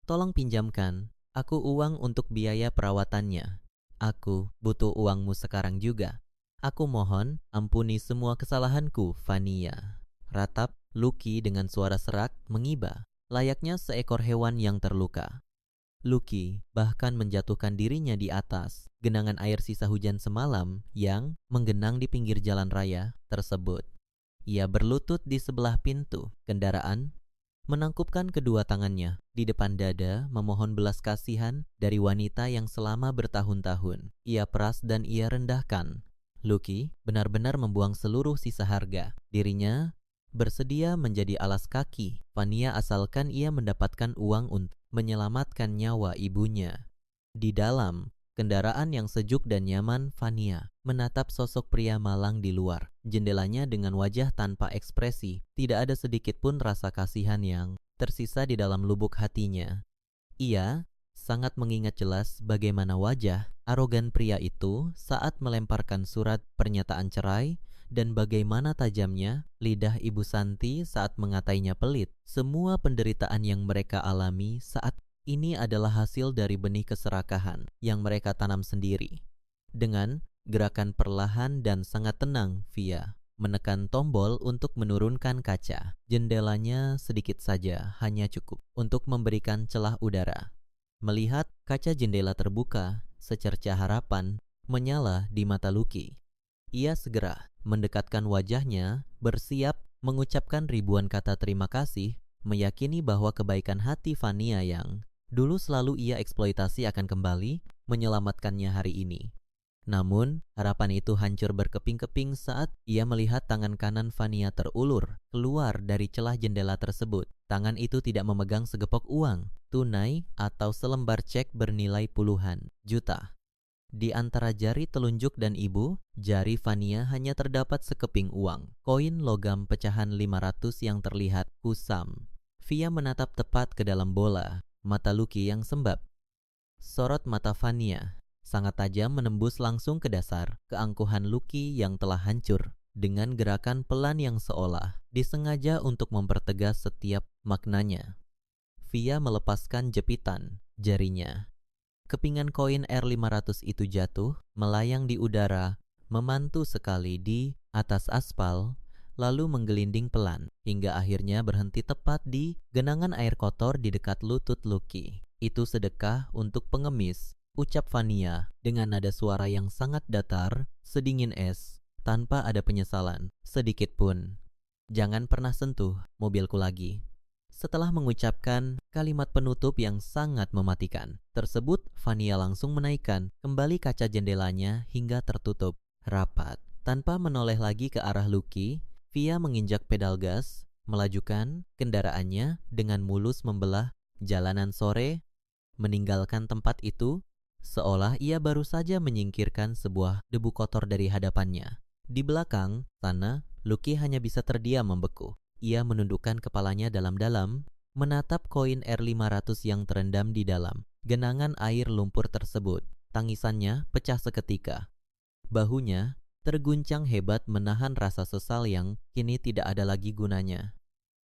Tolong pinjamkan aku uang untuk biaya perawatannya. Aku butuh uangmu sekarang juga. Aku mohon ampuni semua kesalahanku, Fania. Ratap Lucky dengan suara serak mengiba, layaknya seekor hewan yang terluka. Lucky bahkan menjatuhkan dirinya di atas genangan air sisa hujan semalam yang menggenang di pinggir jalan raya tersebut. Ia berlutut di sebelah pintu kendaraan, menangkupkan kedua tangannya di depan dada memohon belas kasihan dari wanita yang selama bertahun-tahun ia peras dan ia rendahkan. Lucky benar-benar membuang seluruh sisa harga dirinya, bersedia menjadi alas kaki Fania asalkan ia mendapatkan uang untuk menyelamatkan nyawa ibunya. Di dalam kendaraan yang sejuk dan nyaman, Fania menatap sosok pria malang di luar jendelanya dengan wajah tanpa ekspresi. Tidak ada sedikit pun rasa kasihan yang tersisa di dalam lubuk hatinya. Ia sangat mengingat jelas bagaimana wajah arogan pria itu saat melemparkan surat pernyataan cerai dan bagaimana tajamnya lidah Ibu Santi saat mengatainya pelit. Semua penderitaan yang mereka alami saat ini adalah hasil dari benih keserakahan yang mereka tanam sendiri. Dengan gerakan perlahan dan sangat tenang, Via menekan tombol untuk menurunkan kaca. Jendelanya sedikit saja, hanya cukup untuk memberikan celah udara. Melihat kaca jendela terbuka, secerca harapan menyala di mata Lucky. Ia segera mendekatkan wajahnya, bersiap mengucapkan ribuan kata terima kasih, meyakini bahwa kebaikan hati Fania yang dulu selalu ia eksploitasi akan kembali menyelamatkannya hari ini. Namun, harapan itu hancur berkeping-keping saat ia melihat tangan kanan Fania terulur keluar dari celah jendela tersebut. Tangan itu tidak memegang segepok uang, tunai atau selembar cek bernilai puluhan juta. Di antara jari telunjuk dan ibu, jari Fania hanya terdapat sekeping uang, koin logam pecahan 500 yang terlihat kusam. Via menatap tepat ke dalam bola, mata Lucky yang sembab. Sorot mata Fania sangat tajam menembus langsung ke dasar keangkuhan Lucky yang telah hancur dengan gerakan pelan yang seolah disengaja untuk mempertegas setiap maknanya. Via melepaskan jepitan jarinya. Kepingan koin R500 itu jatuh, melayang di udara, memantu sekali di atas aspal, lalu menggelinding pelan, hingga akhirnya berhenti tepat di genangan air kotor di dekat lutut Lucky. Itu sedekah untuk pengemis, ucap Fania dengan nada suara yang sangat datar, sedingin es, tanpa ada penyesalan, sedikit pun. Jangan pernah sentuh mobilku lagi. Setelah mengucapkan kalimat penutup yang sangat mematikan tersebut, Fania langsung menaikkan kembali kaca jendelanya hingga tertutup rapat. Tanpa menoleh lagi ke arah Lucky, Via menginjak pedal gas, melajukan kendaraannya dengan mulus membelah jalanan sore, meninggalkan tempat itu seolah ia baru saja menyingkirkan sebuah debu kotor dari hadapannya. Di belakang sana, Lucky hanya bisa terdiam membeku. Ia menundukkan kepalanya dalam-dalam, menatap koin R500 yang terendam di dalam genangan air lumpur tersebut. Tangisannya pecah seketika. Bahunya terguncang hebat menahan rasa sesal yang kini tidak ada lagi gunanya.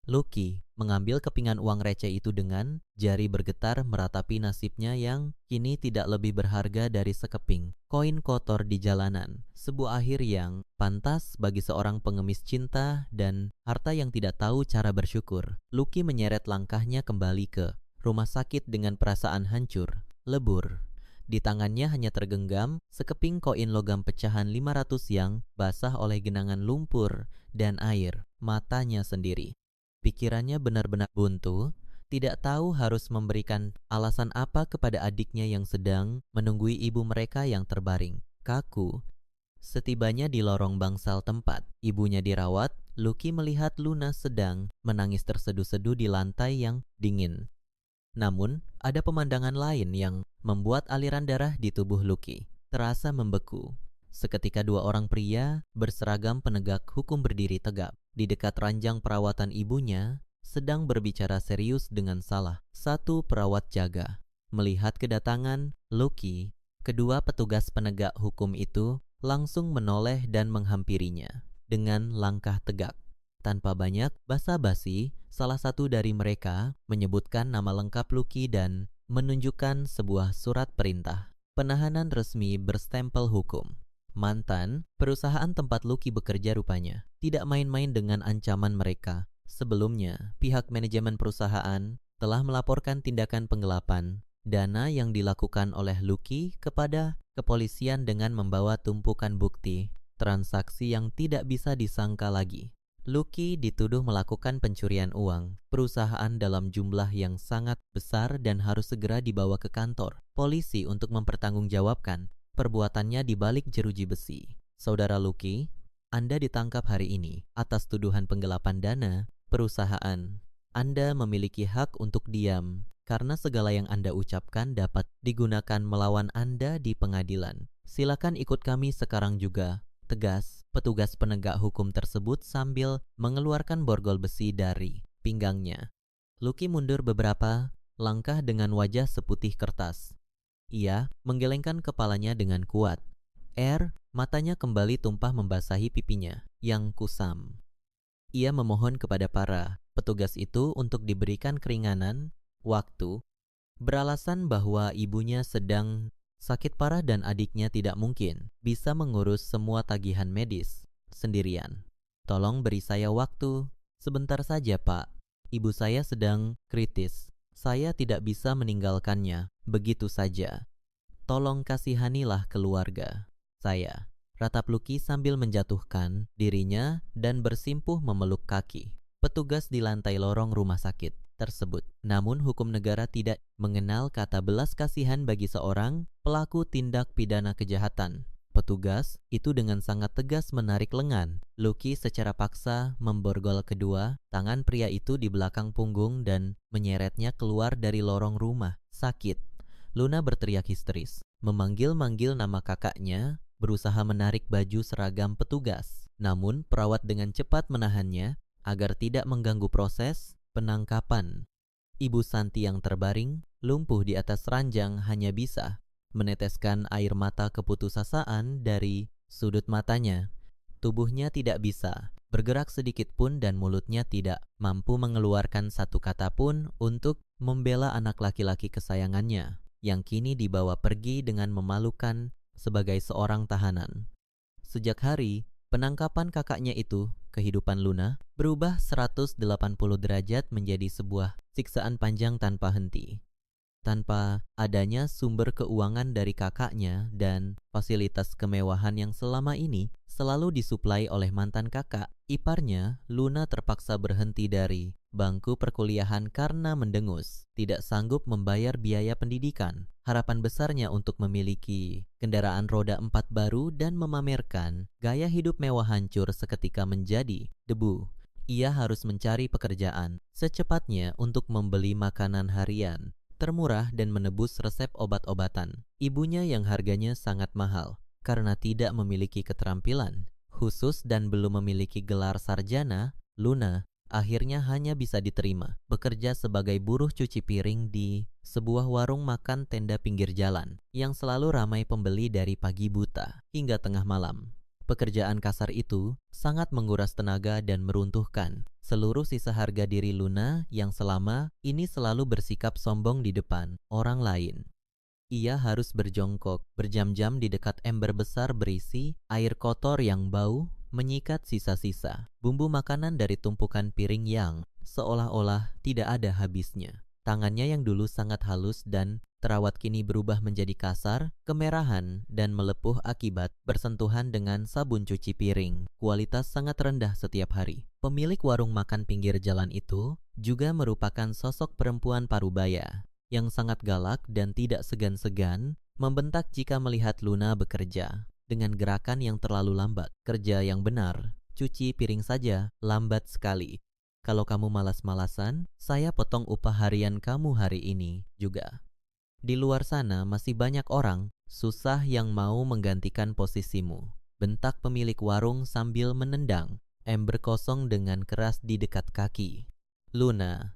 Lucky mengambil kepingan uang receh itu dengan jari bergetar meratapi nasibnya yang kini tidak lebih berharga dari sekeping koin kotor di jalanan. Sebuah akhir yang pantas bagi seorang pengemis cinta dan harta yang tidak tahu cara bersyukur. Lucky menyeret langkahnya kembali ke rumah sakit dengan perasaan hancur, lebur. Di tangannya hanya tergenggam sekeping koin logam pecahan 500 yang basah oleh genangan lumpur dan air matanya sendiri. Pikirannya benar-benar buntu, tidak tahu harus memberikan alasan apa kepada adiknya yang sedang menunggui ibu mereka yang terbaring, kaku. Setibanya di lorong bangsal tempat ibunya dirawat, Lucky melihat Luna sedang menangis terseduh-seduh di lantai yang dingin. Namun, ada pemandangan lain yang membuat aliran darah di tubuh Lucky terasa membeku. Seketika dua orang pria berseragam penegak hukum berdiri tegap di dekat ranjang perawatan ibunya, sedang berbicara serius dengan salah satu perawat jaga. Melihat kedatangan Lucky, kedua petugas penegak hukum itu langsung menoleh dan menghampirinya dengan langkah tegak. Tanpa banyak basa-basi, salah satu dari mereka menyebutkan nama lengkap Lucky dan menunjukkan sebuah surat perintah penahanan resmi berstempel hukum. Mantan perusahaan tempat Lucky bekerja rupanya tidak main-main dengan ancaman mereka. Sebelumnya, pihak manajemen perusahaan telah melaporkan tindakan penggelapan dana yang dilakukan oleh Lucky kepada kepolisian dengan membawa tumpukan bukti transaksi yang tidak bisa disangka lagi. Lucky dituduh melakukan pencurian uang perusahaan dalam jumlah yang sangat besar dan harus segera dibawa ke kantor polisi untuk mempertanggungjawabkan perbuatannya di balik jeruji besi. Saudara Lucky, Anda ditangkap hari ini atas tuduhan penggelapan dana perusahaan. Anda memiliki hak untuk diam karena segala yang Anda ucapkan dapat digunakan melawan Anda di pengadilan. Silakan ikut kami sekarang juga, tegas petugas penegak hukum tersebut sambil mengeluarkan borgol besi dari pinggangnya. Lucky mundur beberapa langkah dengan wajah seputih kertas. Ia menggelengkan kepalanya dengan kuat. Matanya kembali tumpah membasahi pipinya yang kusam. Ia memohon kepada para petugas itu untuk diberikan keringanan waktu, beralasan bahwa ibunya sedang sakit parah dan adiknya tidak mungkin bisa mengurus semua tagihan medis sendirian. Tolong beri saya waktu sebentar saja, Pak. Ibu saya sedang kritis. Saya tidak bisa meninggalkannya begitu saja. Tolong kasihanilah keluarga saya. Ratap Lucky sambil menjatuhkan dirinya dan bersimpuh memeluk kaki petugas di lantai lorong rumah sakit tersebut. Namun hukum negara tidak mengenal kata belas kasihan bagi seorang pelaku tindak pidana kejahatan. Petugas itu dengan sangat tegas menarik lengan Lucky secara paksa, memborgol kedua tangan pria itu di belakang punggung dan menyeretnya keluar dari lorong rumah sakit. Luna berteriak histeris, memanggil-manggil nama kakaknya, berusaha menarik baju seragam petugas. Namun perawat dengan cepat menahannya agar tidak mengganggu proses penangkapan. Ibu Santi yang terbaring, lumpuh di atas ranjang hanya bisa meneteskan air mata keputusasaan dari sudut matanya. Tubuhnya tidak bisa bergerak sedikit pun dan mulutnya tidak mampu mengeluarkan satu kata pun untuk membela anak laki-laki kesayangannya yang kini dibawa pergi dengan memalukan sebagai seorang tahanan. Sejak hari penangkapan kakaknya itu, kehidupan Luna berubah 180 derajat menjadi sebuah siksaan panjang tanpa henti. Tanpa adanya sumber keuangan dari kakaknya dan fasilitas kemewahan yang selama ini selalu disuplai oleh mantan kakak iparnya, Luna terpaksa berhenti dari bangku perkuliahan karena mendengus, tidak sanggup membayar biaya pendidikan. Harapan besarnya untuk memiliki kendaraan roda 4 baru dan memamerkan gaya hidup mewah hancur seketika menjadi debu. Ia harus mencari pekerjaan secepatnya untuk membeli makanan harian termurah dan menebus resep obat-obatan. Ibunya yang harganya sangat mahal karena tidak memiliki keterampilan khusus dan belum memiliki gelar sarjana, Luna akhirnya hanya bisa diterima bekerja sebagai buruh cuci piring di sebuah warung makan tenda pinggir jalan yang selalu ramai pembeli dari pagi buta hingga tengah malam. Pekerjaan kasar itu sangat menguras tenaga dan meruntuhkan seluruh sisa harga diri Luna yang selama ini selalu bersikap sombong di depan orang lain. Ia harus berjongkok berjam-jam di dekat ember besar berisi air kotor yang bau, menyikat sisa-sisa bumbu makanan dari tumpukan piring yang seolah-olah tidak ada habisnya. Tangannya yang dulu sangat halus dan terawat kini berubah menjadi kasar, kemerahan, dan melepuh akibat bersentuhan dengan sabun cuci piring. Kualitas sangat rendah setiap hari. Pemilik warung makan pinggir jalan itu juga merupakan sosok perempuan parubaya yang sangat galak dan tidak segan-segan membentak jika melihat Luna bekerja dengan gerakan yang terlalu lambat. Kerja yang benar, cuci piring saja lambat sekali. Kalau kamu malas-malasan, saya potong upah harian kamu hari ini juga. Di luar sana masih banyak orang susah yang mau menggantikan posisimu. Bentak pemilik warung sambil menendang ember kosong dengan keras di dekat kaki. Luna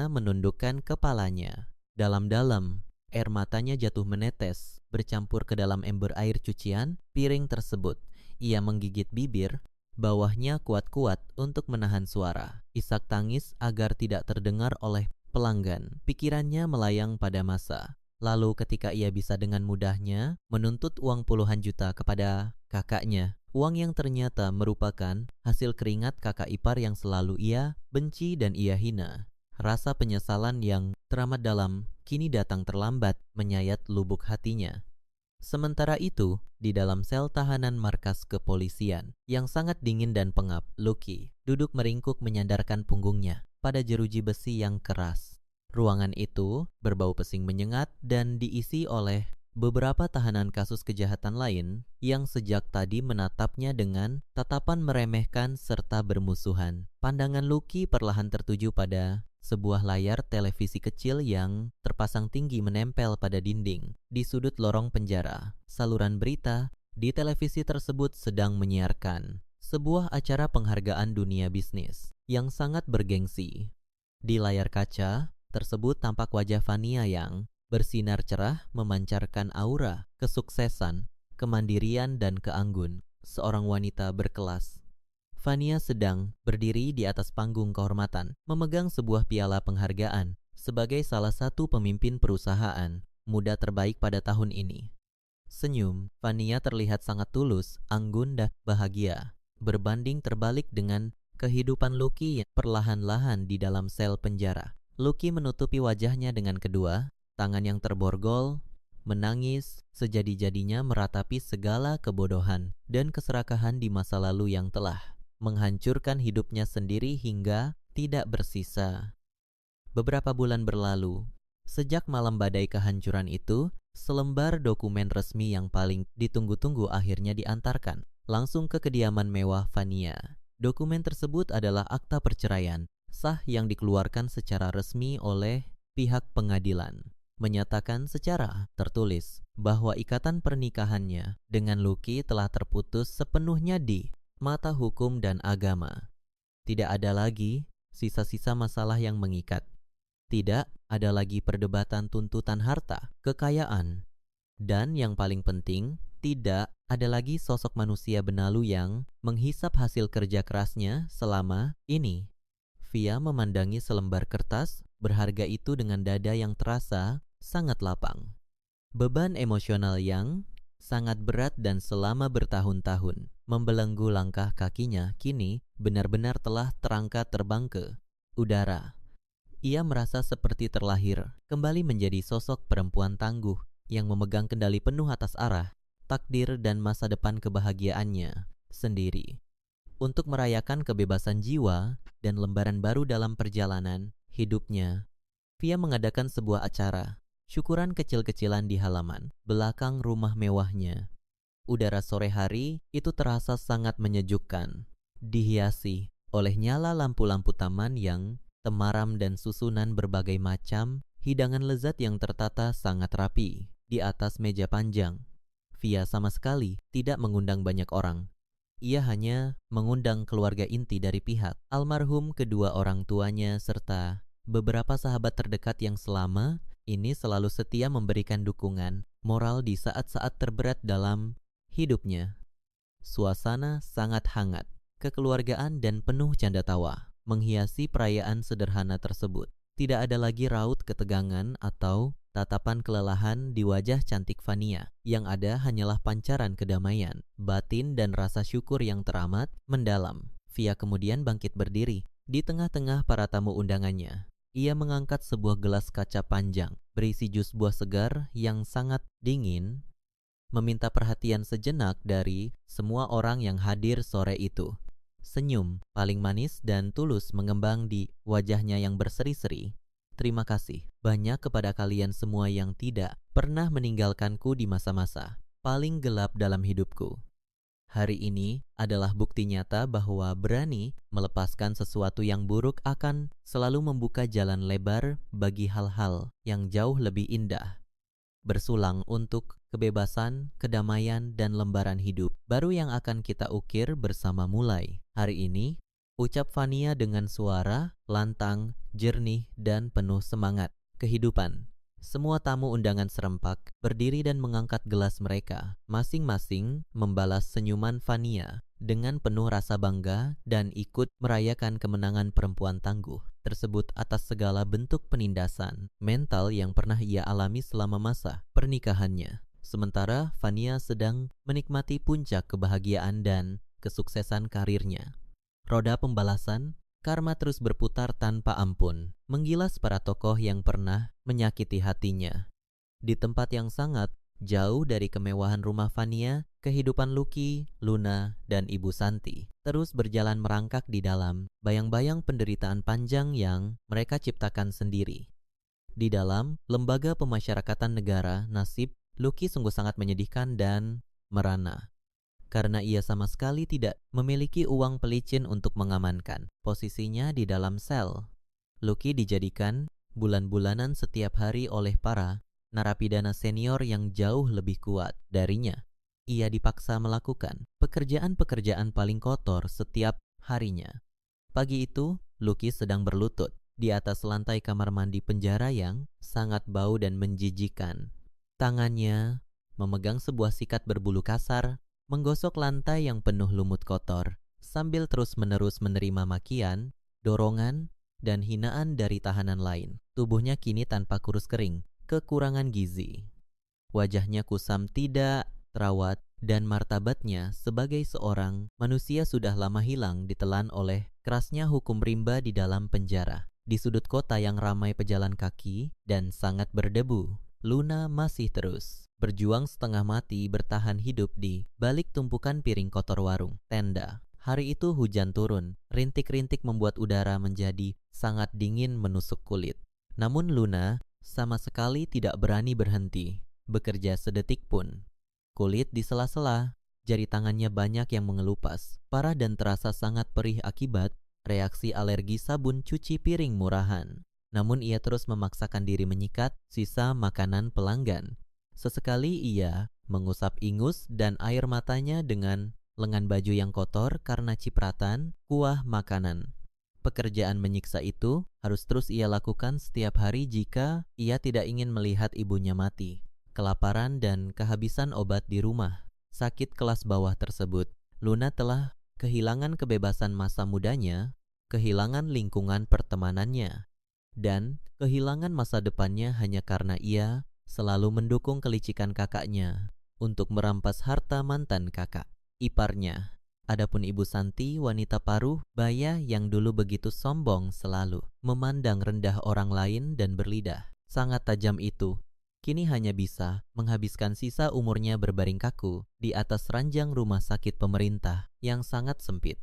menundukkan kepalanya. Dalam-dalam, air matanya jatuh menetes, bercampur ke dalam ember air cucian piring tersebut. Ia menggigit bibir, bawahnya kuat-kuat untuk menahan suara. Isak tangis agar tidak terdengar oleh pelanggan. Pikirannya melayang pada masa lalu ketika ia bisa dengan mudahnya menuntut uang puluhan juta kepada kakaknya. Uang yang ternyata merupakan hasil keringat kakak ipar yang selalu ia benci dan ia hina. Rasa penyesalan yang teramat dalam kini datang terlambat menyayat lubuk hatinya. Sementara itu, di dalam sel tahanan markas kepolisian yang sangat dingin dan pengap, Lucky duduk meringkuk menyandarkan punggungnya pada jeruji besi yang keras. Ruangan itu berbau pesing menyengat dan diisi oleh beberapa tahanan kasus kejahatan lain yang sejak tadi menatapnya dengan tatapan meremehkan serta bermusuhan. Pandangan Lucky perlahan tertuju pada sebuah layar televisi kecil yang terpasang tinggi menempel pada dinding di sudut lorong penjara. Saluran berita di televisi tersebut sedang menyiarkan sebuah acara penghargaan dunia bisnis yang sangat bergengsi. Di layar kaca, tersebut tampak wajah Fania yang bersinar cerah memancarkan aura kesuksesan, kemandirian, dan keanggun seorang wanita berkelas. Fania sedang berdiri di atas panggung kehormatan, memegang sebuah piala penghargaan sebagai salah satu pemimpin perusahaan muda terbaik pada tahun ini. Senyum Fania terlihat sangat tulus, anggun, dan bahagia, berbanding terbalik dengan kehidupan Lucky yang perlahan-lahan di dalam sel penjara. Lucky menutupi wajahnya dengan kedua tangan yang terborgol, menangis sejadi-jadinya meratapi segala kebodohan dan keserakahan di masa lalu yang telah menghancurkan hidupnya sendiri hingga tidak bersisa. Beberapa bulan berlalu. Sejak malam badai kehancuran itu, selembar dokumen resmi yang paling ditunggu-tunggu akhirnya diantarkan langsung ke kediaman mewah Fania. Dokumen tersebut adalah akta perceraian sah yang dikeluarkan secara resmi oleh pihak pengadilan, menyatakan secara tertulis bahwa ikatan pernikahannya dengan Lucky telah terputus sepenuhnya di mata hukum dan agama. Tidak ada lagi sisa-sisa masalah yang mengikat. Tidak ada lagi perdebatan tuntutan harta, kekayaan, dan yang paling penting, tidak ada lagi sosok manusia benalu yang menghisap hasil kerja kerasnya selama ini. Via memandangi selembar kertas berharga itu dengan dada yang terasa sangat lapang. Beban emosional yang sangat berat dan selama bertahun-tahun membelenggu langkah kakinya kini benar-benar telah terangkat terbang ke udara. Ia merasa seperti terlahir, kembali menjadi sosok perempuan tangguh yang memegang kendali penuh atas arah, takdir dan masa depan kebahagiaannya sendiri. Untuk merayakan kebebasan jiwa dan lembaran baru dalam perjalanan hidupnya, Via mengadakan sebuah acara syukuran kecil-kecilan di halaman belakang rumah mewahnya. Udara sore hari itu terasa sangat menyejukkan, dihiasi oleh nyala lampu-lampu taman yang temaram dan susunan berbagai macam hidangan lezat yang tertata sangat rapi di atas meja panjang. Via sama sekali tidak mengundang banyak orang. Ia hanya mengundang keluarga inti dari pihak almarhum kedua orang tuanya serta beberapa sahabat terdekat yang selama ini selalu setia memberikan dukungan moral di saat-saat terberat dalam hidupnya. Suasana sangat hangat, kekeluargaan dan penuh canda tawa menghiasi perayaan sederhana tersebut. Tidak ada lagi raut ketegangan atau tatapan kelelahan di wajah cantik Fania. Yang ada hanyalah pancaran kedamaian, batin dan rasa syukur yang teramat mendalam. Via kemudian bangkit berdiri di tengah-tengah para tamu undangannya. Ia mengangkat sebuah gelas kaca panjang berisi jus buah segar yang sangat dingin, meminta perhatian sejenak dari semua orang yang hadir sore itu. Senyum paling manis dan tulus mengembang di wajahnya yang berseri-seri. Terima kasih banyak kepada kalian semua yang tidak pernah meninggalkanku di masa-masa paling gelap dalam hidupku. Hari ini adalah bukti nyata bahwa berani melepaskan sesuatu yang buruk akan selalu membuka jalan lebar bagi hal-hal yang jauh lebih indah. Bersulang untuk kebebasan, kedamaian, dan lembaran hidup baru yang akan kita ukir bersama mulai hari ini, ucap Fania dengan suara lantang, jernih, dan penuh semangat kehidupan. Semua tamu undangan serempak berdiri dan mengangkat gelas mereka, masing-masing membalas senyuman Fania dengan penuh rasa bangga dan ikut merayakan kemenangan perempuan tangguh tersebut atas segala bentuk penindasan mental yang pernah ia alami selama masa pernikahannya. Sementara Fania sedang menikmati puncak kebahagiaan dan kesuksesan karirnya. Roda pembalasan karma terus berputar tanpa ampun, menggilas para tokoh yang pernah menyakiti hatinya. Di tempat yang sangat jauh dari kemewahan rumah Fania, kehidupan Lucky, Luna, dan Ibu Santi terus berjalan merangkak di dalam bayang-bayang penderitaan panjang yang mereka ciptakan sendiri. Di dalam lembaga pemasyarakatan negara, nasib Lucky sungguh sangat menyedihkan dan merana. Karena ia sama sekali tidak memiliki uang pelicin untuk mengamankan posisinya di dalam sel. Lucky dijadikan bulan-bulanan setiap hari oleh para narapidana senior yang jauh lebih kuat darinya. Ia dipaksa melakukan pekerjaan-pekerjaan paling kotor setiap harinya. Pagi itu, Lucky sedang berlutut di atas lantai kamar mandi penjara yang sangat bau dan menjijikan. Tangannya memegang sebuah sikat berbulu kasar, menggosok lantai yang penuh lumut kotor, sambil terus-menerus menerima makian, dorongan, dan hinaan dari tahanan lain. Tubuhnya kini tanpa kurus kering, kekurangan gizi. Wajahnya kusam tidak terawat, dan martabatnya sebagai seorang manusia sudah lama hilang ditelan oleh kerasnya hukum rimba di dalam penjara. Di sudut kota yang ramai pejalan kaki dan sangat berdebu, Luna masih terus berjuang setengah mati bertahan hidup di balik tumpukan piring kotor warung tenda. Hari itu hujan turun, rintik-rintik membuat udara menjadi sangat dingin menusuk kulit. Namun Luna sama sekali tidak berani berhenti bekerja sedetik pun. Kulit di sela-sela, jari tangannya banyak yang mengelupas, parah dan terasa sangat perih akibat reaksi alergi sabun cuci piring murahan. Namun ia terus memaksakan diri menyikat sisa makanan pelanggan. Sesekali ia mengusap ingus dan air matanya dengan lengan baju yang kotor karena cipratan kuah makanan. Pekerjaan menyiksa itu harus terus ia lakukan setiap hari jika ia tidak ingin melihat ibunya mati. Kelaparan dan kehabisan obat di rumah sakit kelas bawah tersebut, Luna telah kehilangan kebebasan masa mudanya, kehilangan lingkungan pertemanannya, dan kehilangan masa depannya hanya karena ia selalu mendukung kelicikan kakaknya untuk merampas harta mantan kakak iparnya. Adapun Ibu Santi, wanita paruh baya yang dulu begitu sombong, selalu memandang rendah orang lain dan berlidah sangat tajam itu, kini hanya bisa menghabiskan sisa umurnya berbaring kaku di atas ranjang rumah sakit pemerintah yang sangat sempit.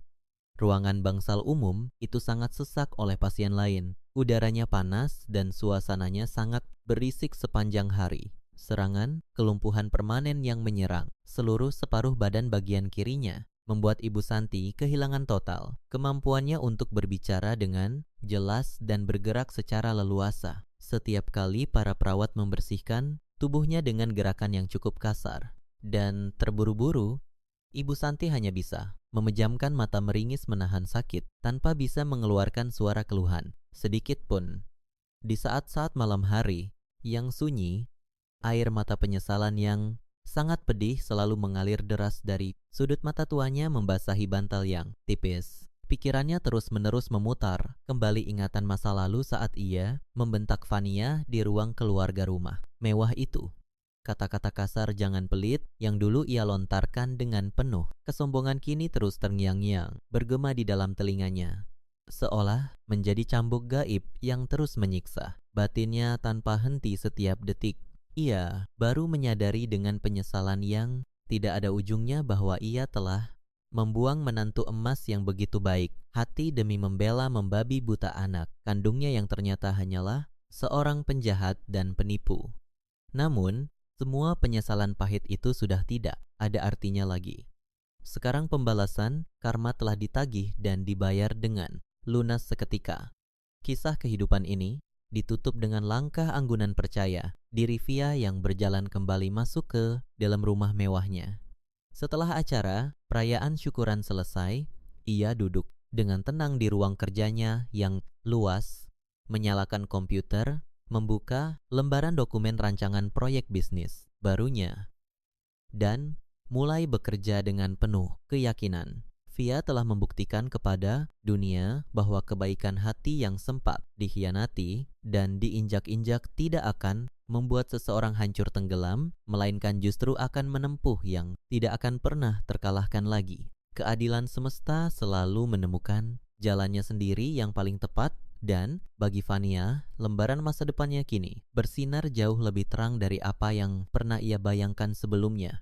Ruangan bangsal umum itu sangat sesak oleh pasien lain. Udaranya panas dan suasananya sangat berisik sepanjang hari. Serangan kelumpuhan permanen yang menyerang seluruh separuh badan bagian kirinya membuat Ibu Santi kehilangan total kemampuannya untuk berbicara dengan jelas dan bergerak secara leluasa. Setiap kali para perawat membersihkan tubuhnya dengan gerakan yang cukup kasar dan terburu-buru, Ibu Santi hanya bisa memejamkan mata meringis menahan sakit tanpa bisa mengeluarkan suara keluhan sedikit pun. Di saat-saat malam hari yang sunyi, air mata penyesalan yang sangat pedih selalu mengalir deras dari sudut mata tuanya membasahi bantal yang tipis. Pikirannya terus-menerus memutar kembali ingatan masa lalu saat ia membentak Fania di ruang keluarga rumah mewah itu. Kata-kata kasar jangan pelit yang dulu ia lontarkan dengan penuh kesombongan kini terus terngiang-ngiang bergema di dalam telinganya, seolah menjadi cambuk gaib yang terus menyiksa batinnya tanpa henti setiap detik. Ia baru menyadari dengan penyesalan yang tidak ada ujungnya bahwa ia telah membuang menantu emas yang begitu baik hati demi membela membabi buta anak kandungnya yang ternyata hanyalah seorang penjahat dan penipu. Namun semua penyesalan pahit itu sudah tidak ada artinya lagi. Sekarang pembalasan karma telah ditagih dan dibayar dengan lunas seketika. Kisah kehidupan ini ditutup dengan langkah anggunan percaya di Rivia yang berjalan kembali masuk ke dalam rumah mewahnya. Setelah acara perayaan syukuran selesai, ia duduk dengan tenang di ruang kerjanya yang luas, menyalakan komputer, membuka lembaran dokumen rancangan proyek bisnis barunya, dan mulai bekerja dengan penuh keyakinan. Via telah membuktikan kepada dunia bahwa kebaikan hati yang sempat dikhianati dan diinjak-injak tidak akan membuat seseorang hancur tenggelam, melainkan justru akan menempuh yang tidak akan pernah terkalahkan lagi. Keadilan semesta selalu menemukan jalannya sendiri yang paling tepat. Dan bagi Fania, lembaran masa depannya kini bersinar jauh lebih terang dari apa yang pernah ia bayangkan sebelumnya.